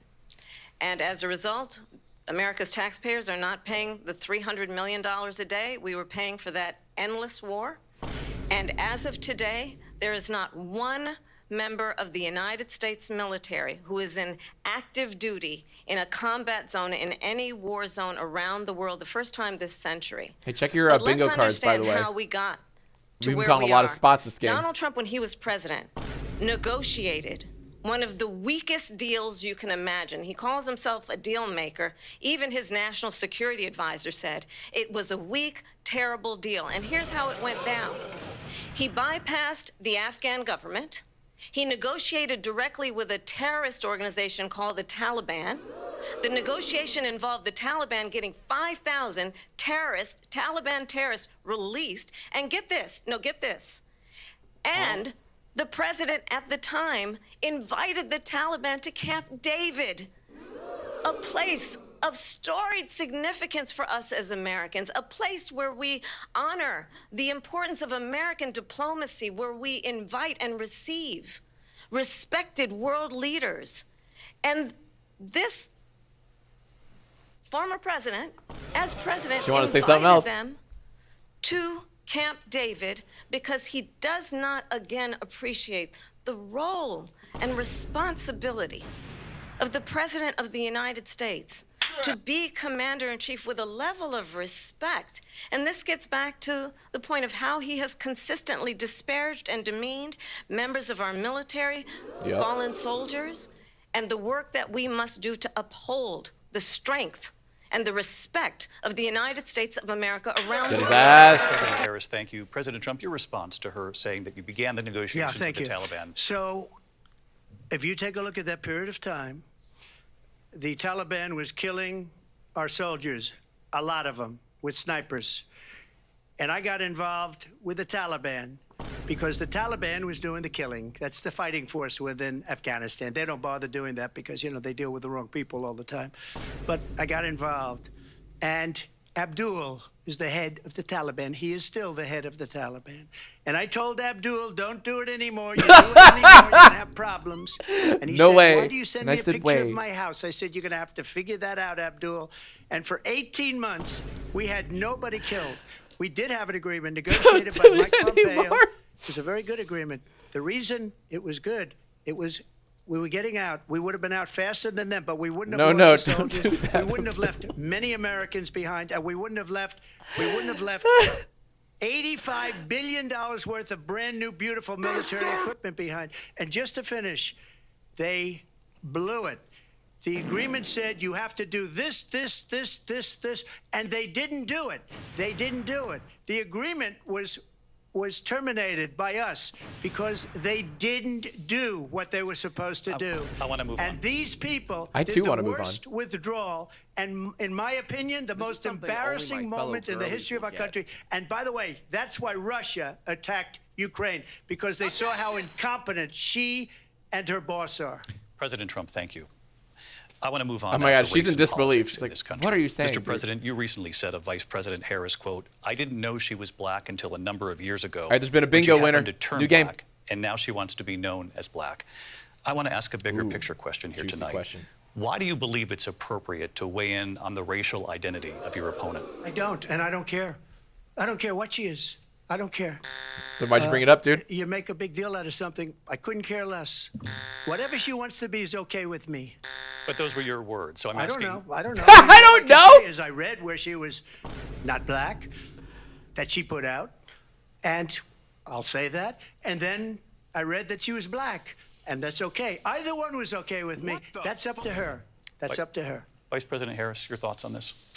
And as a result, America's taxpayers are not paying the $300 million a day we were paying for that endless war. And as of today, there is not one member of the United States military who is in active duty in a combat zone in any war zone around the world, the first time this century. Hey, check your But bingo let's cards, by the understand way. how we got to We've been where calling we a lot of are. spots this game. Donald Trump, when he was president, negotiated one of the weakest deals you can imagine. He calls himself a deal maker. Even his national security advisor said it was a weak, terrible deal. And here's how it went down. He bypassed the Afghan government. He negotiated directly with a terrorist organization called the Taliban. The negotiation involved the Taliban getting 5,000 Taliban terrorists released. And get this, and the president at the time invited the Taliban to Camp David, a place of storied significance for us as Americans, a place where we honor the importance of American diplomacy, where we invite and receive respected world leaders. And this former president, as president, invited them to Camp David because he does not again appreciate the role and responsibility of the President of the United States to be commander-in-chief with a level of respect. And this gets back to the point of how he has consistently disparaged and demeaned members of our military, fallen soldiers, and the work that we must do to uphold the strength and the respect of the United States of America around the world. President Harris, thank you. President Trump, your response to her saying that you began the negotiations with the Taliban. So, if you take a look at that period of time, the Taliban was killing our soldiers, a lot of them, with snipers. And I got involved with the Taliban because the Taliban was doing the killing. That's the fighting force within Afghanistan. They don't bother doing that because, you know, they deal with the wrong people all the time. But I got involved. And Abdul is the head of the Taliban. He is still the head of the Taliban. And I told Abdul, don't do it anymore. You do it anymore, you're going to have problems. And he No said, way. why do you send And I me a said, picture of way. my house? I said, you're going to have to figure that out, Abdul. And for 18 months, we had nobody killed. We did have an agreement negotiated by Mike Pompeo. It was a very good agreement. The reason it was good, it was we were getting out. We would have been out faster than them, but we wouldn't have lost the don't soldiers. do that. We wouldn't have left many Americans behind, and we wouldn't have left $85 billion worth of brand new, beautiful military equipment behind. And just to finish, they blew it. The agreement said you have to do this, this, and they didn't do it. They didn't do it. The agreement was terminated by us because they didn't do what they were supposed to do. I want to move on. And these people I did too the wanna move on. worst withdrawal, and in my opinion, the This is most something only embarrassing my fellow moment in the girlies history of will our get. country. And by the way, that's why Russia attacked Ukraine, because they saw how incompetent she and her boss are. President Trump, thank you. I want to move on. Oh my now God, to she's race in and disbelief. politics She's in like, this country. "What are you saying, Mr. dude?" President, you recently said of Vice President Harris, quote, I didn't know she was black until a number of years ago. All right, there's been a when she bingo happened winner. to turn New game. black, and now she wants to be known as black. I want to ask a bigger picture question here juicy tonight. question. Why do you believe it's appropriate to weigh in on the racial identity of your opponent? I don't, and I don't care. I don't care what she is. I don't care. Then why'd you bring it up, dude? You make a big deal out of something. I couldn't care less. Whatever she wants to be is okay with me. But those were your words, so I'm I don't asking. know. I don't know. I don't know. As I read where she was not black, that she put out, and I'll say that. And then I read that she was black, and that's okay. Either one was okay with me. That's up to her. That's up to her. Vice President Harris, your thoughts on this?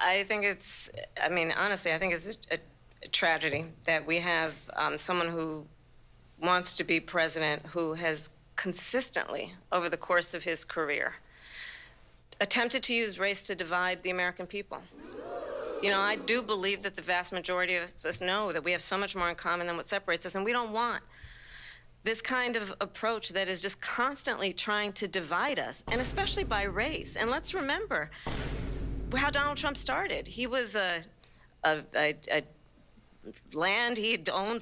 I think it's, I mean, honestly, I think it's a tragedy that we have someone who wants to be president who has consistently, over the course of his career, attempted to use race to divide the American people. You know, I do believe that the vast majority of us know that we have so much more in common than what separates us, and we don't want this kind of approach that is just constantly trying to divide us, and especially by race. And let's remember how Donald Trump started. He was land, he owned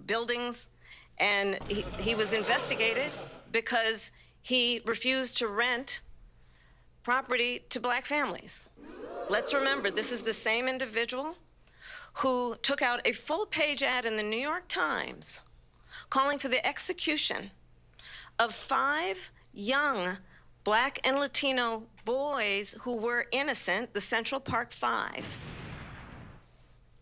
buildings, and he was investigated because he refused to rent property to black families. Let's remember, this is the same individual who took out a full-page ad in the New York Times calling for the execution of 5 young black and Latino boys who were innocent, the Central Park 5.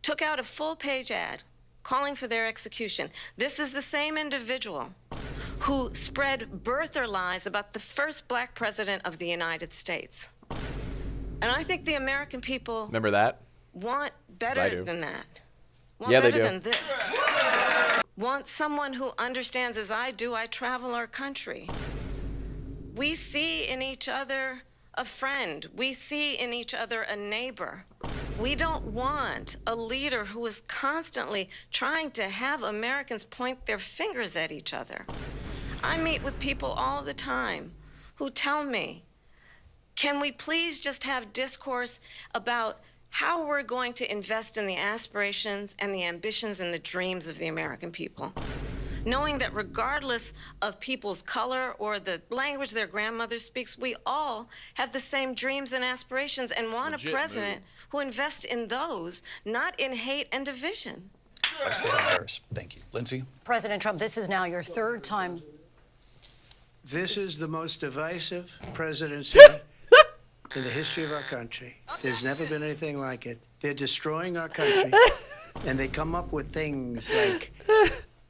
Took out a full-page ad calling for their execution. This is the same individual who spread birther lies about the first black president of the United States. And I think the American people Remember that? want I better do. than that. Want Yeah, they better do. than this. Want someone who understands, as I do, I travel our country. We see in each other a friend. We see in each other a neighbor. We don't want a leader who is constantly trying to have Americans point their fingers at each other. I meet with people all the time who tell me, can we please just have discourse about how we're going to invest in the aspirations and the ambitions and the dreams of the American people? Knowing that regardless of people's color or the language their grandmother speaks, we all have the same dreams and aspirations and want Legit a president who invests in those, not in hate and division. Vice President Harris, thank you. Lindsay? President Trump, this is now your 3rd time. This is the most divisive presidency in the history of our country. There's never been anything like it. They're destroying our country, and they come up with things like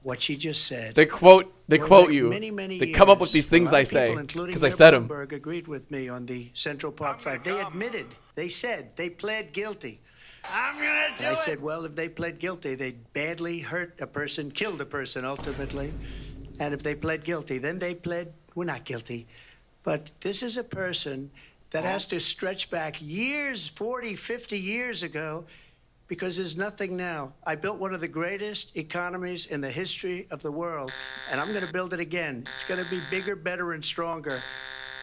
what she just said. They quote For you. Many They come up with years, these things a lot I of people, say including because I Mayor said them. Bloomberg, agreed with me on the Central Park Five. They admitted, they said, they pled guilty. And I said, well, if they pled guilty, they badly hurt a person, killed a person ultimately. And if they pled guilty, then they pled, we're not guilty. But this is a person that has to stretch back years, 40, 50 years ago, because there's nothing now. I built one of the greatest economies in the history of the world, and I'm going to build it again. It's going to be bigger, better, and stronger.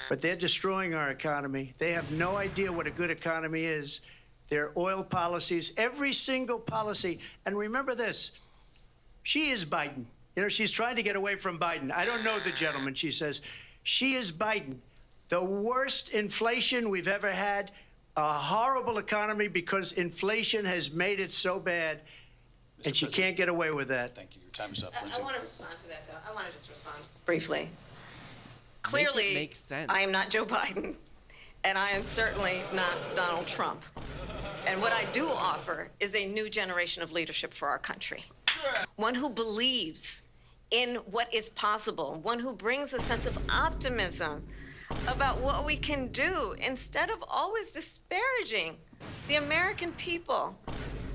But they're destroying our economy. They have no idea what a good economy is. Their oil policies, every single policy. And remember this, she is Biden. You know, she's trying to get away from Biden. I don't know the gentleman, she says. She is Biden. The worst inflation we've ever had, a horrible economy because inflation has made it so bad, and she can't get away with that. Thank you. Your time is up, I Lindsay. want to respond to that, though. I want to just respond briefly. Clearly, make sense. I am not Joe Biden, and I am certainly not Donald Trump. And what I do offer is a new generation of leadership for our country. One who believes in what is possible, one who brings a sense of optimism about what we can do instead of always disparaging the American people.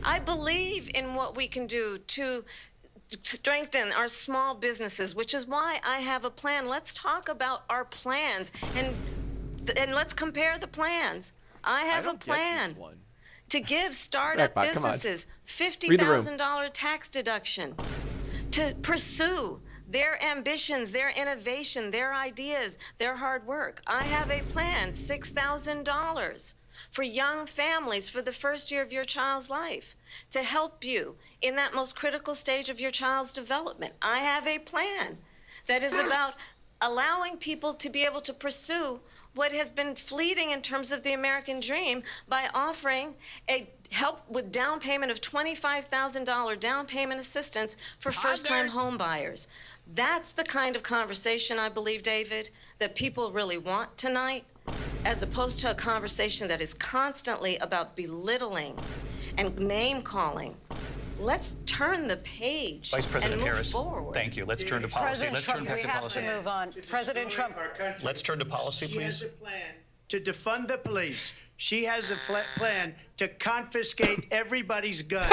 I believe in what we can do to strengthen our small businesses, which is why I have a plan. Let's talk about our plans and let's compare the plans. I have a plan to give startup Back, come on. businesses Read the room. $50,000 tax deduction, to pursue their ambitions, their innovation, their ideas, their hard work. I have a plan, $6,000 for young families for the first year of your child's life, to help you in that most critical stage of your child's development. I have a plan that is about allowing people to be able to pursue what has been fleeting in terms of the American dream by offering a help with down payment of $25,000 down payment assistance for first-time home buyers. That's the kind of conversation, I believe, David, that people really want tonight, as opposed to a conversation that is constantly about belittling and name-calling. Let's turn the page Vice President and move Harris, forward. thank you. Let's turn to policy. President Let's Trump, turn back we to have policy. to move on. President Trump. Let's turn to policy, She please. has a plan to defund the police. She has a plan to confiscate everybody's guns.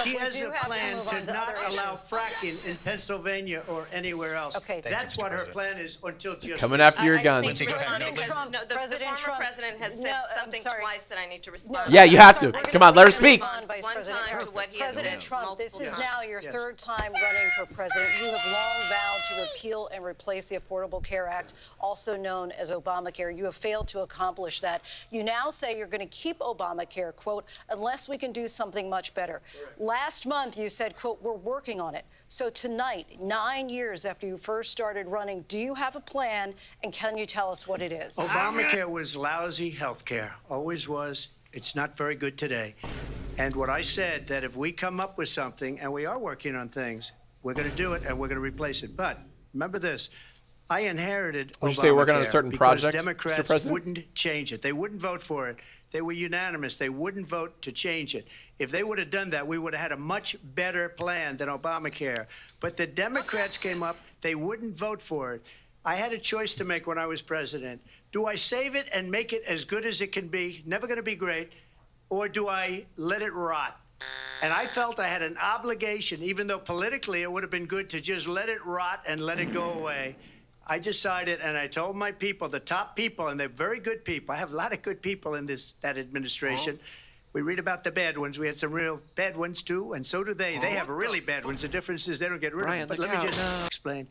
She has do a have to plan move to on to not other allow issues. fracking in Pennsylvania or anywhere else. Okay. Thank you, That's Mr. what her President. plan is until just Coming after your I guns. think Lindsay, President no, Trump, the President former Trump. president has said No, I'm something sorry. twice that I need to No, respond. Yeah, you have to. We're gonna- Come on, let her we're gonna speak. move on, Vice One President time Harris. to what he has President said Trump, this multiple is times. now your Yes. third time running for president. You have long vowed to repeal and replace the Affordable Care Act, also known as Obamacare. You have failed to accomplish that. You now say you're going to keep Obamacare, quote, unless we can do something much better. Last month, you said, quote, we're working on it. So tonight, 9 years after you first started running, do you have a plan, and can you tell us what it is? Obamacare was lousy health care, always was. It's not very good today. And what I said, that if we come up with something, and we are working on things, we're going to do it and we're going to replace it. But remember this, I inherited Would you say working on a Obamacare certain because project, Mr. Democrats President? wouldn't change it. They wouldn't vote for it. They were unanimous. They wouldn't vote to change it. If they would have done that, we would have had a much better plan than Obamacare. But the Democrats came up. They wouldn't vote for it. I had a choice to make when I was president. Do I save it and make it as good as it can be, never going to be great, or do I let it rot? And I felt I had an obligation, even though politically it would have been good to just let it rot and let it go away. I decided, and I told my people, the top people, and they're very good people. I have a lot of good people in that administration. We read about the bad ones. We had some real bad ones, too, and so do they. They have really bad ones. The difference is they don't get rid of Brian, them. But look let me out. just explain.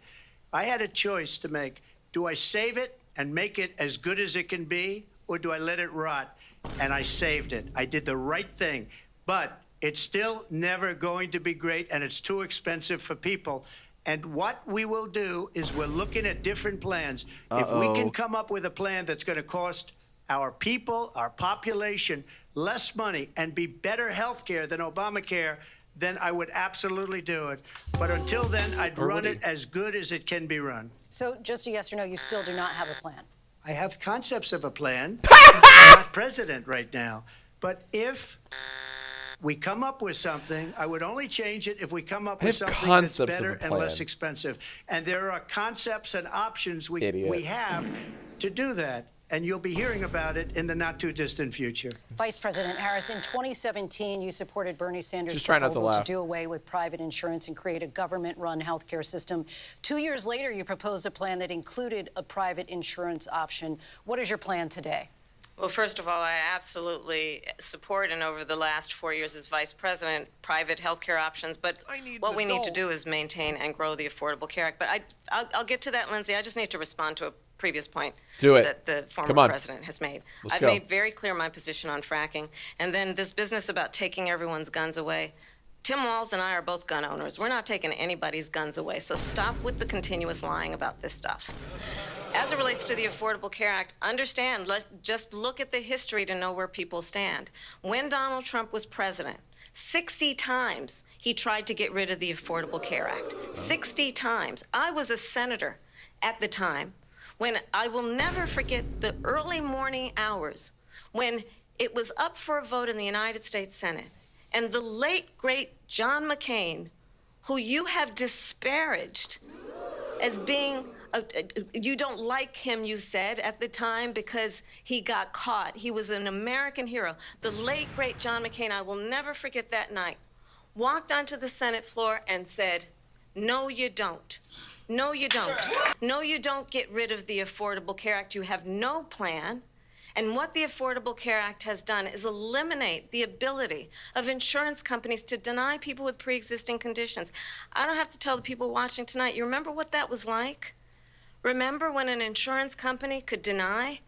I had a choice to make. Do I save it and make it as good as it can be, or do I let it rot? And I saved it. I did the right thing. But it's still never going to be great, and it's too expensive for people. And what we will do is we're looking at different plans. If we can come up with a plan that's going to cost our people, our population, less money and be better health care than Obamacare, then I would absolutely do it. But until then, I'd run it as good as it can be run. So just a yes or no, you still do not have a plan. I have concepts of a plan. I'm not president right now. But if we come up with something. I would only change it if we come up I with have something that's concepts of better a and less plan. expensive. And there are concepts and options we Idiot. have to do that. And you'll be hearing about it in the not-too-distant future. Vice President Harris, in 2017, you supported Bernie Sanders' Just try not to proposal to laugh. do away with private insurance and create a government-run healthcare system. 2 years later, you proposed a plan that included a private insurance option. What is your plan today? Well, first of all, I absolutely support, and over the last 4 years as vice president, private health care options. But what we need to do is maintain and grow the Affordable Care Act. But I'll get to that, Lindsay. I just need to respond to a previous point that the former president has made. I've made very clear my position on fracking. And then this business about taking everyone's guns away. Tim Walz and I are both gun owners. We're not taking anybody's guns away. So stop with the continuous lying about this stuff. As it relates to the Affordable Care Act, understand, just look at the history to know where people stand. When Donald Trump was president, 60 times he tried to get rid of the Affordable Care Act. 60 times. I was a senator at the time when I will never forget the early morning hours when it was up for a vote in the United States Senate. And the late, great John McCain, who you have disparaged as being, you don't like him, you said, at the time because he got caught. He was an American hero. The late, great John McCain, I will never forget that night, walked onto the Senate floor and said, no, you don't. No, you don't. No, you don't get rid of the Affordable Care Act. You have no plan. And what the Affordable Care Act has done is eliminate the ability of insurance companies to deny people with pre-existing conditions. I don't have to tell the people watching tonight, you remember what that was like? Remember when an insurance company could deny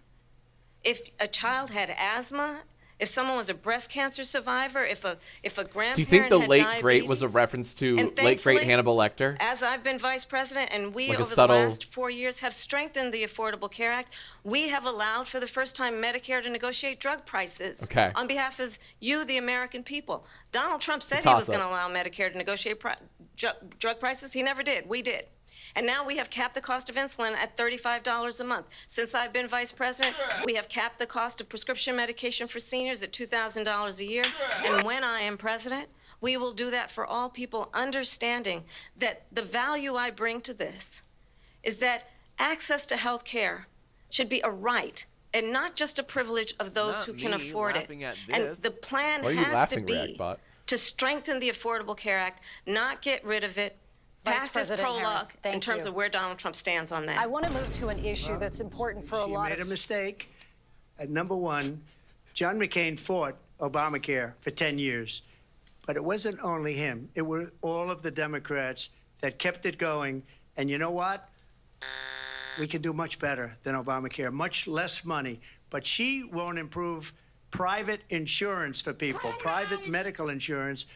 if a child had asthma, if someone was a breast cancer survivor, if a grandparent Do you think the had late diabetes? great was a reference to And late great thankfully, Hannibal Lecter? As I've been vice president, and we Like a over subtle- the last 4 years have strengthened the Affordable Care Act, we have allowed for the first time Medicare to negotiate drug prices on behalf of you, the American people. Donald Trump said he was going to allow Medicare to negotiate drug prices. He never did. We did. And now we have capped the cost of insulin at $35 a month. Since I've been vice president, we have capped the cost of prescription medication for seniors at $2,000 a year. And when I am president, we will do that for all people, understanding that the value I bring to this is that access to health care should be a right and not just a privilege of those who can afford it. And the plan has to be to strengthen the Affordable Care Act, not get rid of it. Vice President Harris, in terms of where Donald Trump stands on that. I want to move to an issue that's important for a lot of... You made a mistake. Number one, John McCain fought Obamacare for 10 years. But it wasn't only him. It were all of the Democrats that kept it going. And you know what? We can do much better than Obamacare, much less money. But she won't improve private insurance for people, private medical insurance.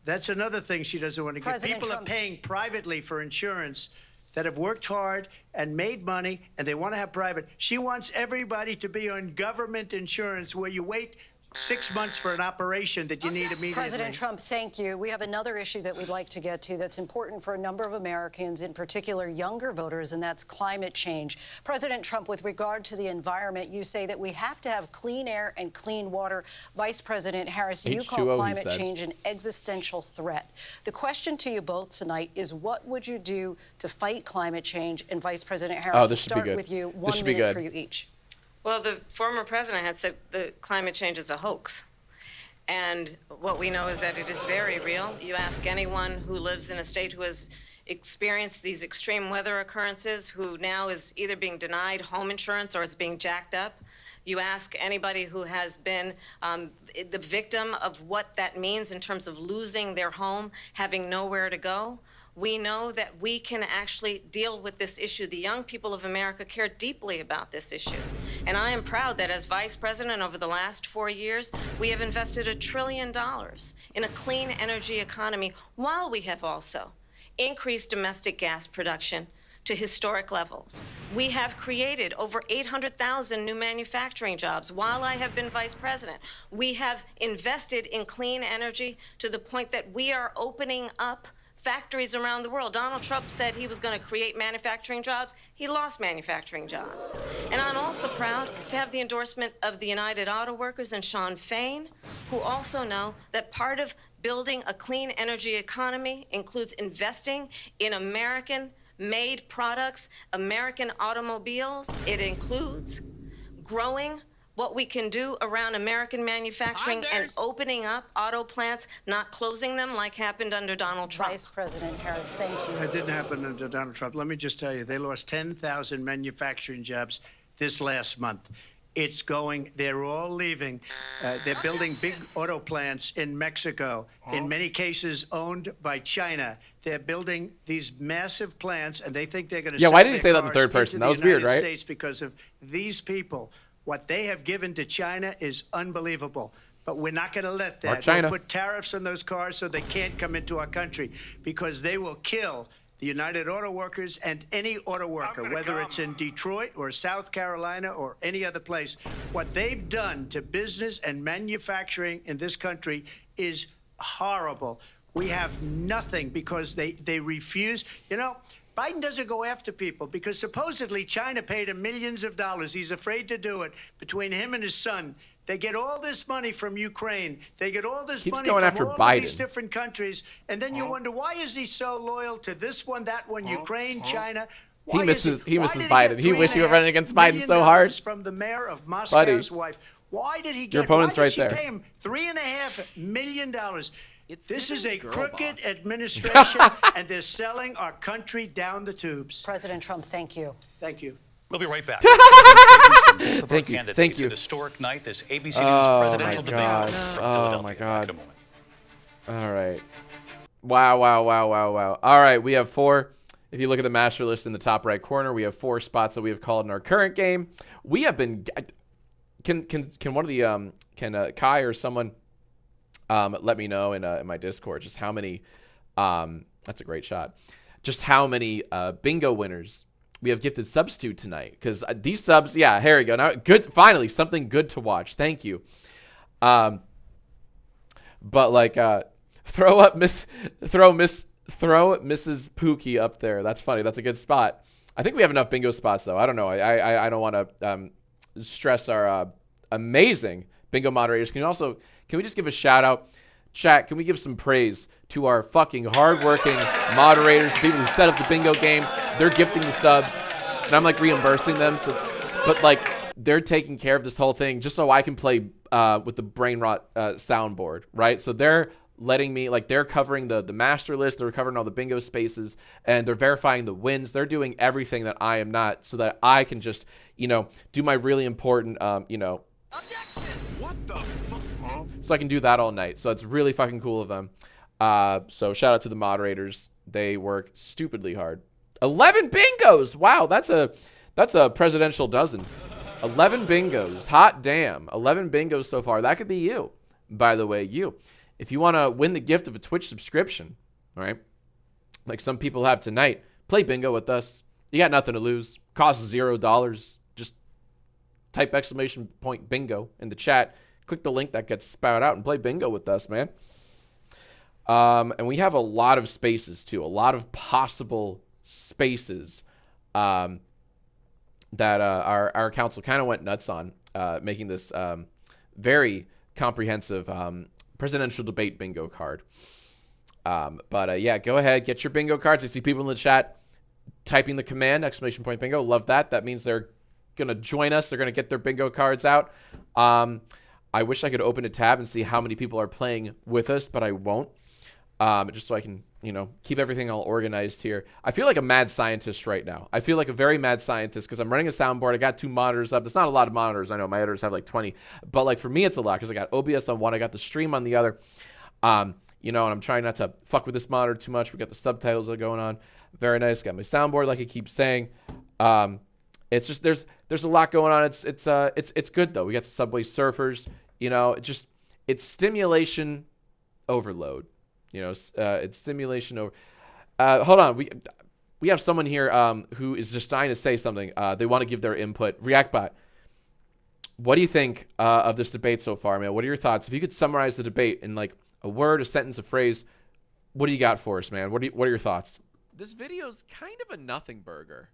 That's another thing she doesn't want to get. People are paying privately for insurance that have worked hard and made money, and they want to have private. She wants everybody to be on government insurance where you wait 6 months for an operation that you need immediately. President Trump, thank you. We have another issue that we'd like to get to that's important for a number of Americans, in particular younger voters, and that's climate change. President Trump, with regard to the environment, you say that we have to have clean air and clean water. Vice President Harris, you call climate change an existential threat. The question to you both tonight is, what would you do to fight climate change? And Vice President Harris, we'll start with you. 1 minute for you each. Well, the former president had said that climate change is a hoax. And what we know is that it is very real. You ask anyone who lives in a state who has experienced these extreme weather occurrences, who now is either being denied home insurance or it's being jacked up. You ask anybody who has been the victim of what that means in terms of losing their home, having nowhere to go. We know that we can actually deal with this issue. The young people of America care deeply about this issue. And I am proud that as vice president over the last 4 years, we have invested $1 trillion in a clean energy economy, while we have also increased domestic gas production to historic levels. We have created over 800,000 new manufacturing jobs while I have been vice president. We have invested in clean energy to the point that we are opening up factories around the world. Donald Trump said he was going to create manufacturing jobs. He lost manufacturing jobs. And I'm also proud to have the endorsement of the United Auto Workers and Sean Fain, who also know that part of building a clean energy economy includes investing in American-made products, American automobiles. It includes growing what we can do around American manufacturing and opening up auto plants, not closing them like happened under Donald Trump. Vice President Harris, thank you. That didn't happen under Donald Trump. Let me just tell you, they lost 10,000 manufacturing jobs this last month. It's going, they're all leaving. They're building big auto plants in Mexico, in many cases owned by China. They're building these massive plants, and they think they're going to Yeah, why did he say that in the third person? That was weird, right? States because of these people. What they have given to China is unbelievable. But we're not going to let that. China. We'll put tariffs on those cars so they can't come into our country, because they will kill the United Auto Workers and any auto worker, whether it's in Detroit or South Carolina or any other place. What they've done to business and manufacturing in this country is horrible. We have nothing because they refuse. You know, Biden doesn't go after people because supposedly China paid him millions of dollars. He's afraid to do it. Between him and his son, they get all this money from Ukraine. They get all this money going from after all Biden. of these different countries. And then you wonder, why is he so loyal to this one, that one, Ukraine, China? He misses Biden. Biden. He wish he were running against Biden so hard. From the mayor of Moscow's wife. Why did he get? Your opponent's why did right she there. pay him $3.5 million? This is a girl crooked boss. administration, and they're selling our country down the tubes. President Trump, thank you. Thank you. We'll be right back. Thank you. Thank It's you. an historic night, this ABC News Oh, presidential my debate God. from Oh, Philadelphia. my Back God. in a moment. All right. Wow. All right, we have 4. If you look at the master list in the top right corner, we have 4 spots that we have called in our current game. We have been. Can one of the can Kai or someone let me know in my Discord just how many? That's a great shot. Just how many bingo winners we have gifted subs to tonight? Because these subs, yeah, here we go. Now, good. Finally, something good to watch. Thank you. But like, throw Mrs. Pookie up there. That's funny. That's a good spot. I think we have enough bingo spots though. I don't know. I don't want to stress our amazing bingo moderators. Can we just give a shout out? Chat, can we give some praise to our fucking hardworking moderators, people who set up the bingo game? They're gifting the subs, and I'm like reimbursing them. But like they're taking care of this whole thing just so I can play with the Brainrot soundboard, right? So they're letting me, like, they're covering the master list, they're covering all the bingo spaces, and they're verifying the wins. They're doing everything that I am not, so that I can just, do my really important, What the fuck? so I can do that all night. So it's really fucking cool of them. So shout out to the moderators. They work stupidly hard. 11 bingos. Wow, that's a presidential dozen. 11 bingos. Hot damn. 11 bingos so far. That could be you, by the way. You. If you want to win the gift of a Twitch subscription, all right, like some people have tonight, play bingo with us. You got nothing to lose. Costs $0. Just type ! bingo in the chat. Click the link that gets spouted out and play bingo with us, man. And we have a lot of spaces too, a lot of possible spaces that our council kind of went nuts on, making this very comprehensive presidential debate bingo card. But yeah, go ahead, get your bingo cards. I see people in the chat typing the command ! bingo. Love that. That means they're gonna join us. They're gonna get their bingo cards out. I wish I could open a tab and see how many people are playing with us, but I won't. Just so I can, keep everything all organized here. I feel like a mad scientist right now. I feel like a very mad scientist because I'm running a soundboard. I got 2 monitors up. It's not a lot of monitors. I know my editors have like 20, but like for me, it's a lot because I got OBS on one. I got the stream on the other. And I'm trying not to fuck with this monitor too much. We got the subtitles that are going on. Very nice. Got my soundboard, like I keep saying. It's just there's a lot going on. It's good though. We got the Subway Surfers. It's stimulation overload. It's stimulation over. Hold on. We have someone here who is just dying to say something. They want to give their input. ReactBot, what do you think of this debate so far, man? What are your thoughts? If you could summarize the debate in like a word, a sentence, a phrase, what do you got for us, man? What are your thoughts? This video's kind of a nothing burger.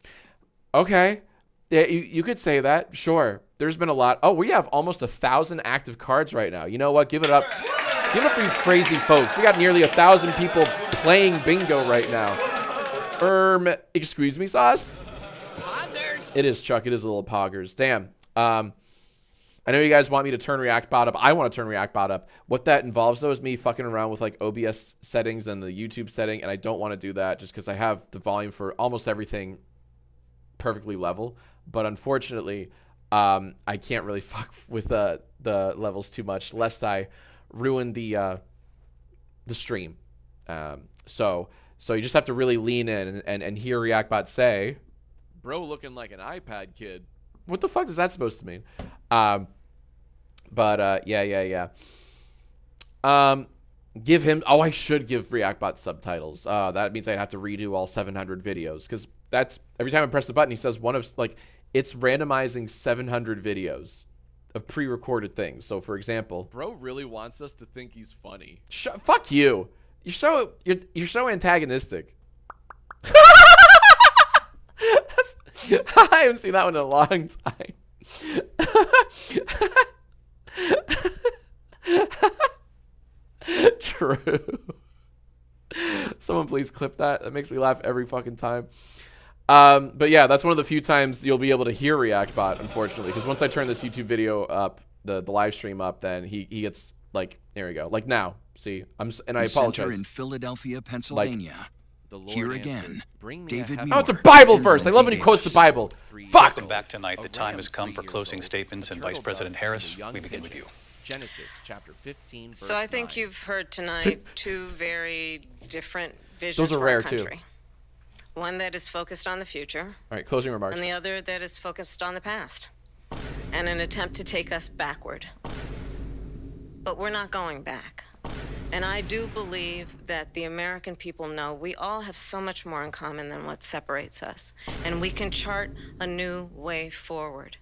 Okay. Yeah, you could say that. Sure. There's been a lot. Oh, we have almost 1,000 active cards right now. You know what? Give it up. Give it up for you crazy folks. We got nearly 1,000 people playing bingo right now. Excuse me, Sauce? Poggers. It is, Chuck. It is a little poggers. Damn. I know you guys want me to turn React Bot up. I want to turn React Bot up. What that involves, though, is me fucking around with, like, OBS settings and the YouTube setting, and I don't want to do that just because I have the volume for almost everything perfectly level. But unfortunately, I can't really fuck with the levels too much, lest I ruin the stream. So you just have to really lean in and hear React Bot say, Bro looking like an iPad kid. what the fuck is that supposed to mean? Yeah. Give him, I should give ReactBot subtitles. That means I'd have to redo all 700 videos, because that's, every time I press the button, he says one of, like, it's randomizing 700 videos of pre-recorded things. So, for example, Bro really wants us to think he's funny. fuck you. You're so antagonistic. I haven't seen that one in a long time. True. Someone please clip that. That makes me laugh every fucking time. But yeah, that's one of the few times you'll be able to hear ReactBot, unfortunately, because once I turn this YouTube video up, the live stream up, then he gets, like, there we go, like now. See, I apologize. Center in Philadelphia, Pennsylvania. The Lord Here answered, again, Bring me David a Muir Oh, it's a Bible and verse. I love when he Lindsay quotes the Davis. Bible. Fuck. Welcome back tonight. The time has come for closing statements, and Vice President Harris, we begin with you. Genesis chapter 15, verse So I think 9. you've heard tonight two very different visions Those are for rare, our too. country. One that is focused on the future, All right, closing remarks. and the other that is focused on the past, and an attempt to take us backward. But we're not going back. And I do believe that the American people know we all have so much more in common than what separates us. And we can chart a new way forward.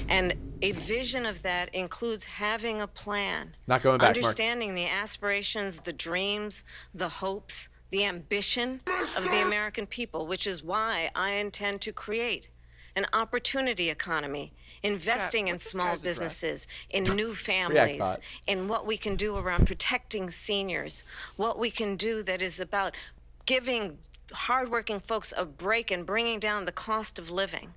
And a vision of that includes having a plan. Not going back, Mark. Understanding the aspirations, the dreams, the hopes, the ambition of the American people, which is why I intend to create an opportunity economy, investing in what's this small guy's address? businesses, in new families, React in what we can do around protecting seniors, what we can do that is about giving hardworking folks a break and bringing down the cost of living.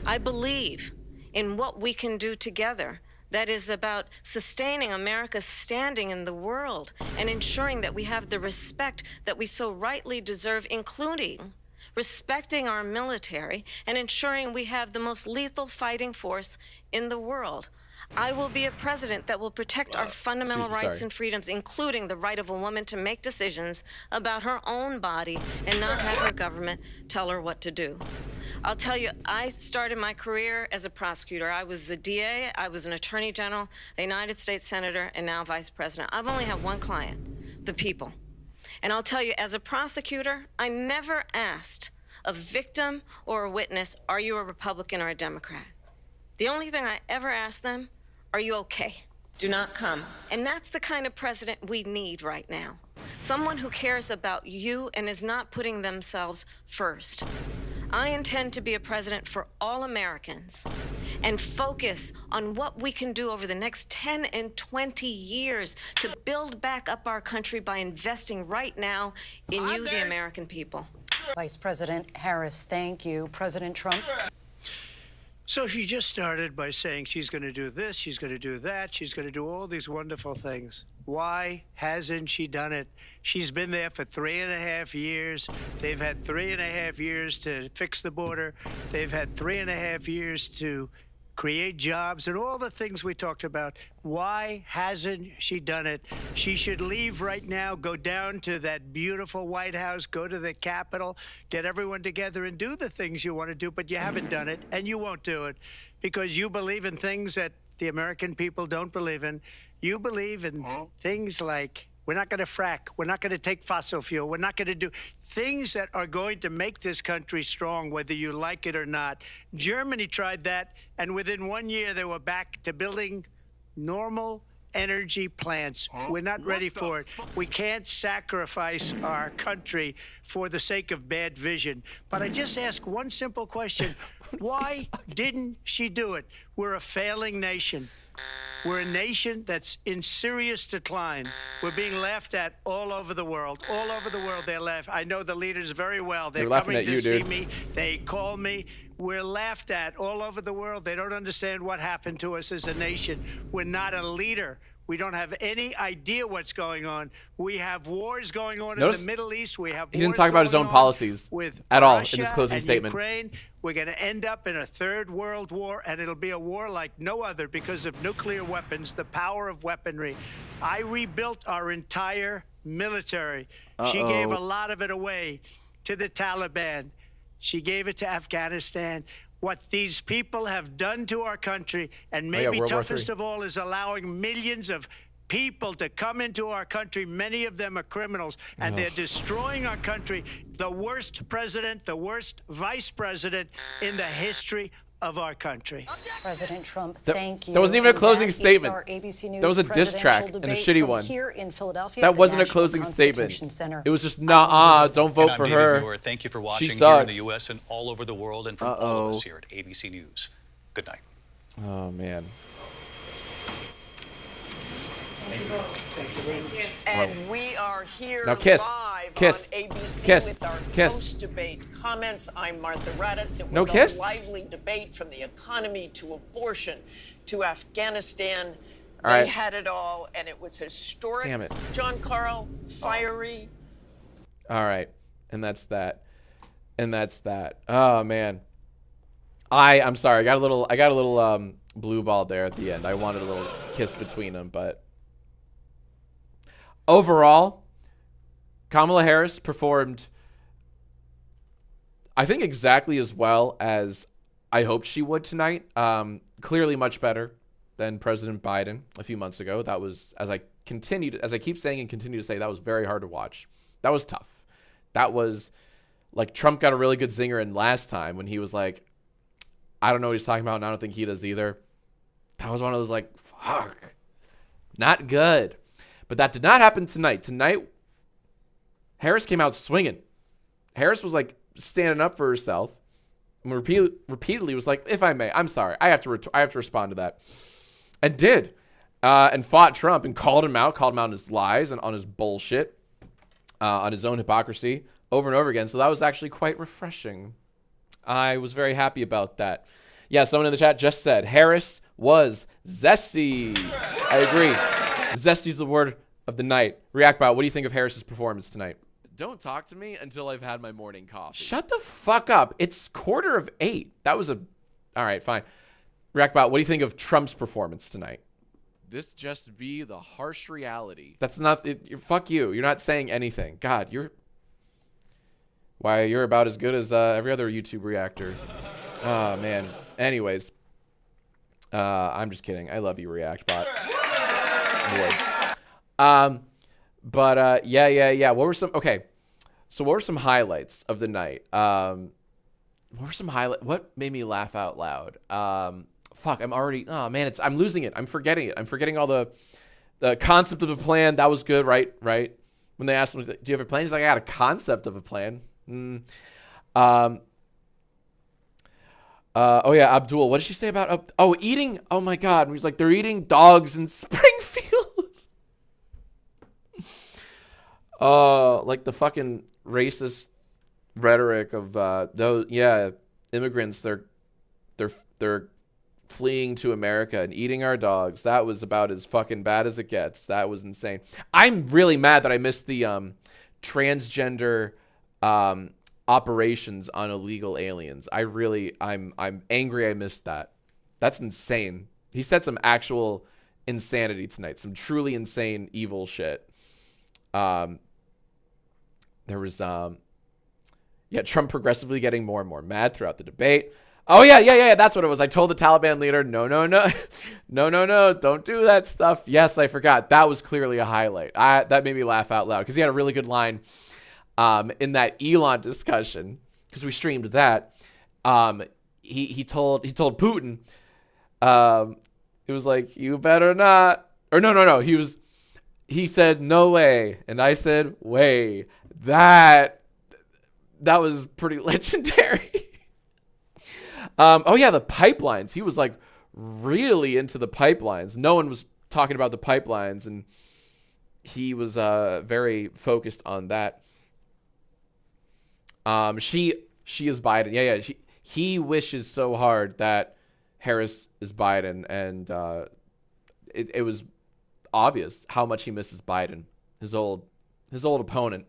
I believe in what we can do together that is about sustaining America's standing in the world and ensuring that we have the respect that we so rightly deserve, including respecting our military and ensuring we have the most lethal fighting force in the world. I will be a president that will protect our fundamental Excuse me, rights sorry. and freedoms, including the right of a woman to make decisions about her own body and not have her government tell her what to do. I'll tell you, I started my career as a prosecutor. I was a DA, I was an attorney general, a United States senator, and now vice president. I've only had one client, the people. And I'll tell you, as a prosecutor, I never asked a victim or a witness, are you a Republican or a Democrat? The only thing I ever asked them, are you okay? Do not come. And that's the kind of president we need right now. Someone who cares about you and is not putting themselves first. I intend to be a president for all Americans and focus on what we can do over the next 10 and 20 years to build back up our country by investing right now in you, the American people. Vice President Harris, thank you. President Trump. So she just started by saying she's going to do this, she's going to do that, she's going to do all these wonderful things. Why hasn't she done it? She's been there for 3.5 years. They've had 3.5 years to fix the border. They've had 3.5 years to create jobs and all the things we talked about. Why hasn't she done it? She should leave right now, go down to that beautiful White House, go to the Capitol, get everyone together and do the things you want to do, but you haven't done it, and you won't do it because you believe in things that the American people don't believe in. You believe in things like we're not going to frack. We're not going to take fossil fuel. We're not going to do things that are going to make this country strong, whether you like it or not. Germany tried that, and within 1 year, they were back to building normal energy plants. We're not ready for it. We can't sacrifice our country for the sake of bad vision. But I just ask one simple question. Why didn't she do it? We're a failing nation. We're a nation that's in serious decline. We're being laughed at all over the world. All over the world, they're laughing. I know the leaders very well. They're coming to see me. They call me. We're laughed at all over the world. They don't understand what happened to us as a nation. We're not a leader. We don't have any idea what's going on. We have wars going on in the Middle East. We have he didn't talk about his own policies at all in his closing statement. Ukraine. We're going to end up in a third world war, and it'll be a war like no other because of nuclear weapons, the power of weaponry. I rebuilt our entire military. She gave a lot of it away to the Taliban. She gave it to Afghanistan. What these people have done to our country, and maybe toughest of all, is allowing millions of people to come into our country. Many of them are criminals, and they're destroying our country. The worst president, the worst vice president in the history of our country. President Trump, thank you. That wasn't even a closing That statement. our ABC News that was a diss track and a shitty one. Here in Philadelphia, that wasn't a closing statement. It was just, nah, don't vote for her. Muir. Thank you for watching here in the U.S. and all over the world, and from all of us here at ABC News. Good night. Oh, man. And we are here now kiss. live Kiss. on ABC Kiss. with our Kiss. post-debate comments. I'm Martha Raddatz. It No was kiss? a lively debate from the economy to abortion to Afghanistan. All They right. had it all, and it was historic. Damn it. John Carl, fiery. All right. And that's that. And that's that. Oh, man. I'm sorry. I got a little blue ball there at the end. I wanted a little kiss between them, but overall, Kamala Harris performed, I think, exactly as well as I hoped she would tonight. Clearly much better than President Biden a few months ago. That was, as I keep saying and continue to say, that was very hard to watch. That was tough. That was like Trump got a really good zinger in last time when he was like, I don't know what he's talking about, and I don't think he does either. That was one of those like, fuck, not good. But that did not happen tonight. Tonight, Harris came out swinging. Harris was like standing up for herself, and repeatedly was like, "If I may, I'm sorry, I have to respond to that," and did, and fought Trump and called him out on his lies and on his bullshit, on his own hypocrisy over and over again. So that was actually quite refreshing. I was very happy about that. Yeah, someone in the chat just said Harris was zesty. I agree. Zesty's the word of the night. Reactbot, what do you think of Harris's performance tonight? Don't talk to me until I've had my morning coffee. Shut the fuck up. It's 7:45. That was a... All right, fine. Reactbot, what do you think of Trump's performance tonight? This just be the harsh reality. That's not... fuck you. You're not saying anything. God, you're... Why, you're about as good as every other YouTube reactor. Oh, man. Anyways. I'm just kidding. I love you, Reactbot. Yeah. What were some... Okay. So what were some highlights of the night? What were some highlights? What made me laugh out loud? Fuck, I'm already... Oh, man, I'm losing it. I'm forgetting it. I'm forgetting all the concept of a plan. That was good, right? When they asked him, do you have a plan? He's like, I got a concept of a plan. Oh yeah, Abdul. What did she say about eating? Oh my God. And he's like, they're eating dogs in Springfield. Like the fucking racist rhetoric of those immigrants. They're fleeing to America and eating our dogs. That was about as fucking bad as it gets. That was insane. I'm really mad that I missed the transgender operations on illegal aliens. I'm angry I missed that. That's insane. He said some actual insanity tonight. Some truly insane evil shit. There was Trump progressively getting more and more mad throughout the debate. Oh yeah, that's what it was. I told the Taliban leader, no, don't do that stuff. Yes, I forgot. That was clearly a highlight. That made me laugh out loud because he had a really good line in that Elon discussion, because we streamed that. He told Putin, it was like, you better not Or no. He said no way, and I said way. That was pretty legendary. Oh yeah, the pipelines. He was like really into the pipelines. No one was talking about the pipelines, and he was very focused on that. She is Biden. Yeah. He wishes so hard that Harris is Biden, and it was obvious how much he misses Biden, his old opponent.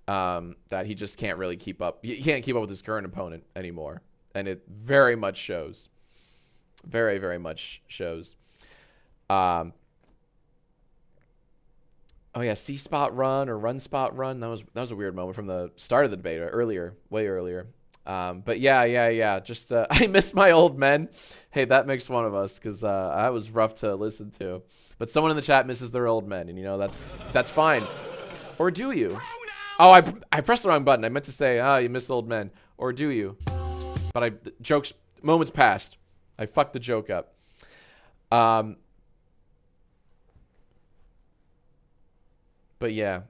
That he just can't really keep up. He can't keep up with his current opponent anymore, and it very much shows. Very, very much shows. Oh yeah, C spot run or run spot run. That was a weird moment from the start of the debate, way earlier. But yeah. Just I miss my old men. Hey, that makes one of us, because that was rough to listen to. But someone in the chat misses their old men, and that's fine. Or do you? Oh, I pressed the wrong button. I meant to say, you miss old men. Or do you? But moments passed. I fucked the joke up. But yeah.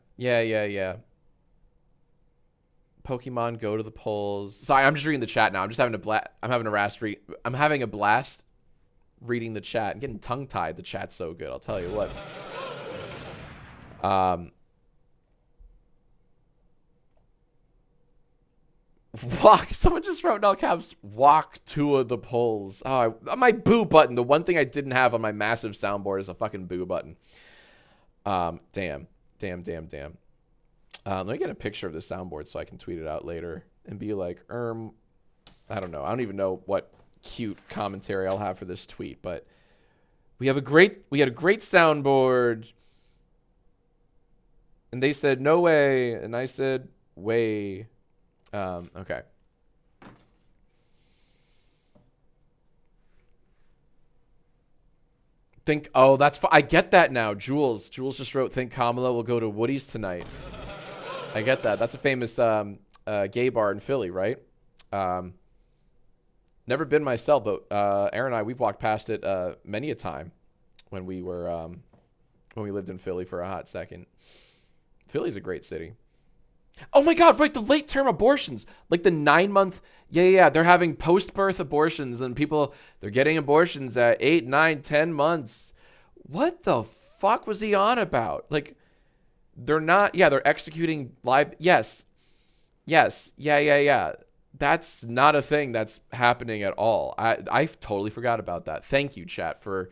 Pokemon go to the polls. Sorry, I'm just reading the chat now. I'm having a blast reading the chat. I'm getting tongue-tied. The chat's so good, I'll tell you what. Someone just wrote in all caps, walk to the polls. Oh, my boo button. The one thing I didn't have on my massive soundboard is a fucking boo button. Damn. Let me get a picture of the soundboard so I can tweet it out later and be like, I don't know. I don't even know what cute commentary I'll have for this tweet, but we had a great soundboard. And they said, no way. And I said, way. Okay. I get that now. Jules just wrote, think Kamala will go to Woody's tonight. I get that. That's a famous gay bar in Philly, right? Never been myself, but Aaron and I, we've walked past it many a time when we lived in Philly for a hot second. Philly's a great city. Oh my God, right, the late term abortions, like the 9-month, yeah, they're having post-birth abortions, and they're getting abortions at 8, 9, 10 months. What the fuck was he on about? Like, they're executing live, yes, yeah. That's not a thing that's happening at all. I totally forgot about that. Thank you, chat, for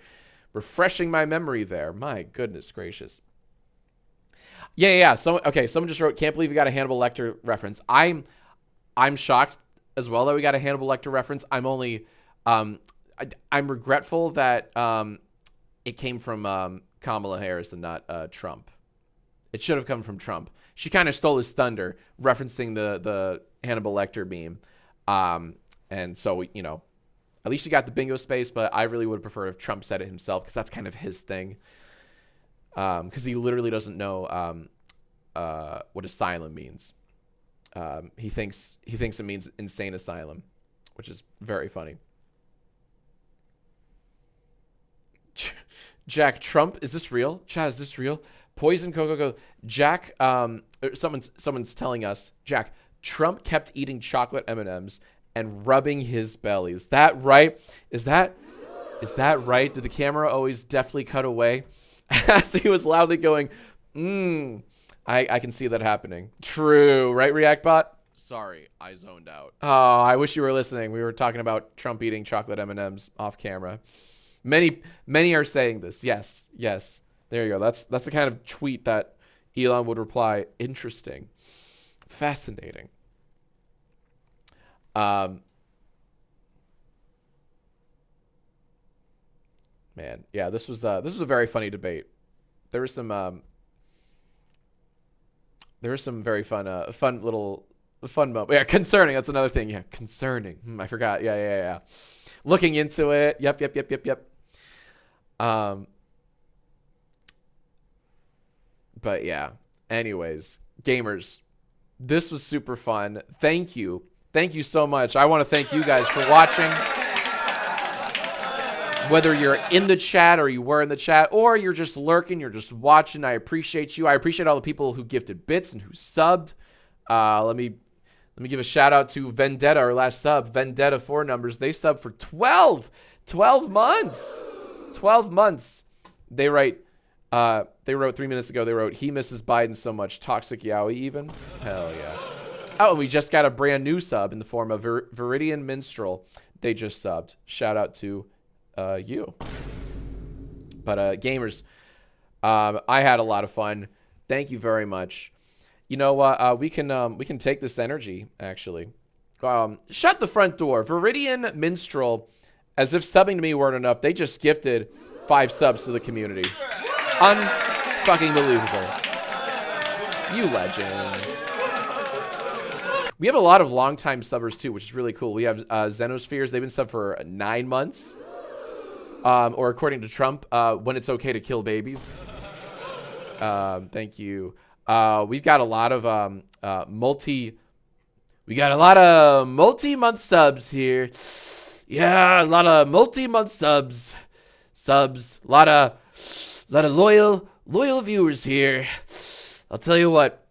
refreshing my memory there. My goodness gracious. Yeah. Someone just wrote, can't believe you got a Hannibal Lecter reference. I'm shocked as well that we got a Hannibal Lecter reference. I'm only, I'm regretful that it came from Kamala Harris and not Trump. It should have come from Trump. She kind of stole his thunder, referencing the Hannibal Lecter meme. And so, at least you got the bingo space, but I really would have preferred if Trump said it himself, because that's kind of his thing. Because he literally doesn't know what asylum means. He thinks it means insane asylum, which is very funny. Jack, Trump, is this real? Chad, is this real? Poison Coco, Jack, someone's telling us, Jack, Trump kept eating chocolate M&Ms and rubbing his belly. Is that right? Is that right? Did the camera always deftly cut away as he was loudly going, I can see that happening. True, right, ReactBot? Sorry, I zoned out. Oh, I wish you were listening. We were talking about Trump eating chocolate M&Ms off camera. Many are saying this. Yes. There you go. That's the kind of tweet that Elon would reply. Interesting. Fascinating. Man, yeah, this was a very funny debate. There was some very fun moment. Yeah, concerning. That's another thing. Yeah, concerning. I forgot. Yeah. Looking into it. Yep. But yeah. Anyways, gamers, this was super fun. Thank you so much. I want to thank you guys for watching. Whether you're in the chat or you were in the chat or you're just lurking, you're just watching, I appreciate you. I appreciate all the people who gifted bits and who subbed. Let me give a shout out to Vendetta, our last sub. Vendetta 4 numbers. They subbed for 12 months. 12 months. They wrote 3 minutes ago, they wrote, he misses Biden so much. Toxic Yowie even. Hell yeah. Oh, and we just got a brand new sub in the form of Viridian Minstrel. They just subbed. Shout out to you. But gamers, I had a lot of fun. Thank you very much. You know what? We can take this energy actually. Shut the front door. Viridian Minstrel, as if subbing to me weren't enough, they just gifted 5 subs to the community. Unfucking believable. You legend. We have a lot of long-time subbers too, which is really cool. We have Xenospheres. They've been subbed for 9 months. Or according to Trump, when it's okay to kill babies. Thank you. We've got a lot of multi-month subs here. Yeah, a lot of multi-month subs. A lot of loyal viewers here. I'll tell you what.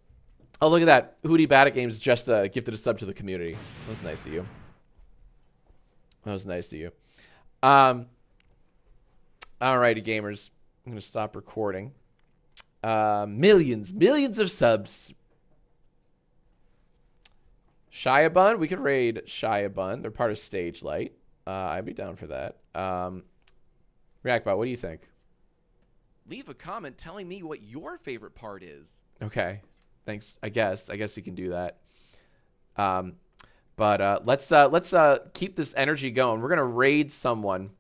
Oh, look at that. Hootie Baddick Games just gifted a sub to the community. That was nice of you. That was nice of you. Alrighty, gamers. I'm going to stop recording. Millions of subs. Shiabun. We could raid Shiabun. They're part of Stage Light. I'd be down for that. Reactbot, what do you think? Leave a comment telling me what your favorite part is. Okay. Thanks. I guess you can do that. But let's keep this energy going. We're gonna raid someone.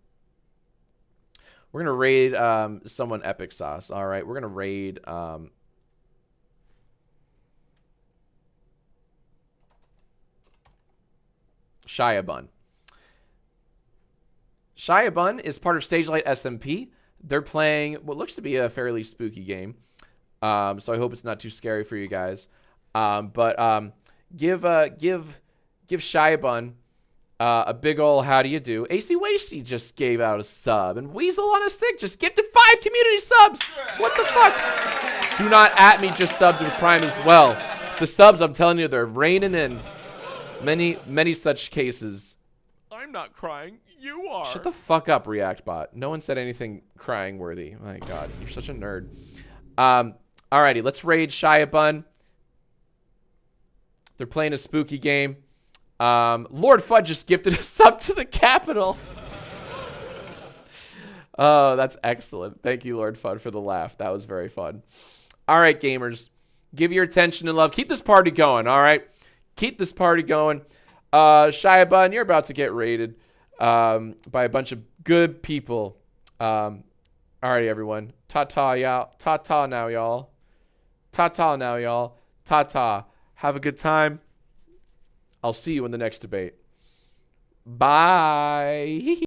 We're gonna raid someone epic sauce. All right. We're gonna raid Shiabun. Shiabun is part of Stage Light SMP. They're playing what looks to be a fairly spooky game. So I hope it's not too scary for you guys. Give Shiabun a big ol' how do you do. AC Wasty just gave out a sub. And Weasel on a Stick just gifted 5 community subs. What the fuck? Do not at me just subbed with Prime as well. The subs, I'm telling you, they're raining in. Many such cases. I'm not crying. You are. Shut the fuck up, Reactbot. No one said anything crying worthy. My God, you're such a nerd. Alrighty, let's raid Shiabun. They're playing a spooky game. Lord Fudd just gifted a sub to the Capitol. Oh, that's excellent. Thank you, Lord Fudd, for the laugh. That was very fun. All right, gamers. Give your attention and love. Keep this party going, all right? Keep this party going. Shiabun, you're about to get raided by a bunch of good people. All right, everyone. Ta-ta, y'all. Ta-ta now, y'all. Ta-ta now, y'all. Ta-ta. Have a good time. I'll see you in the next debate. Bye.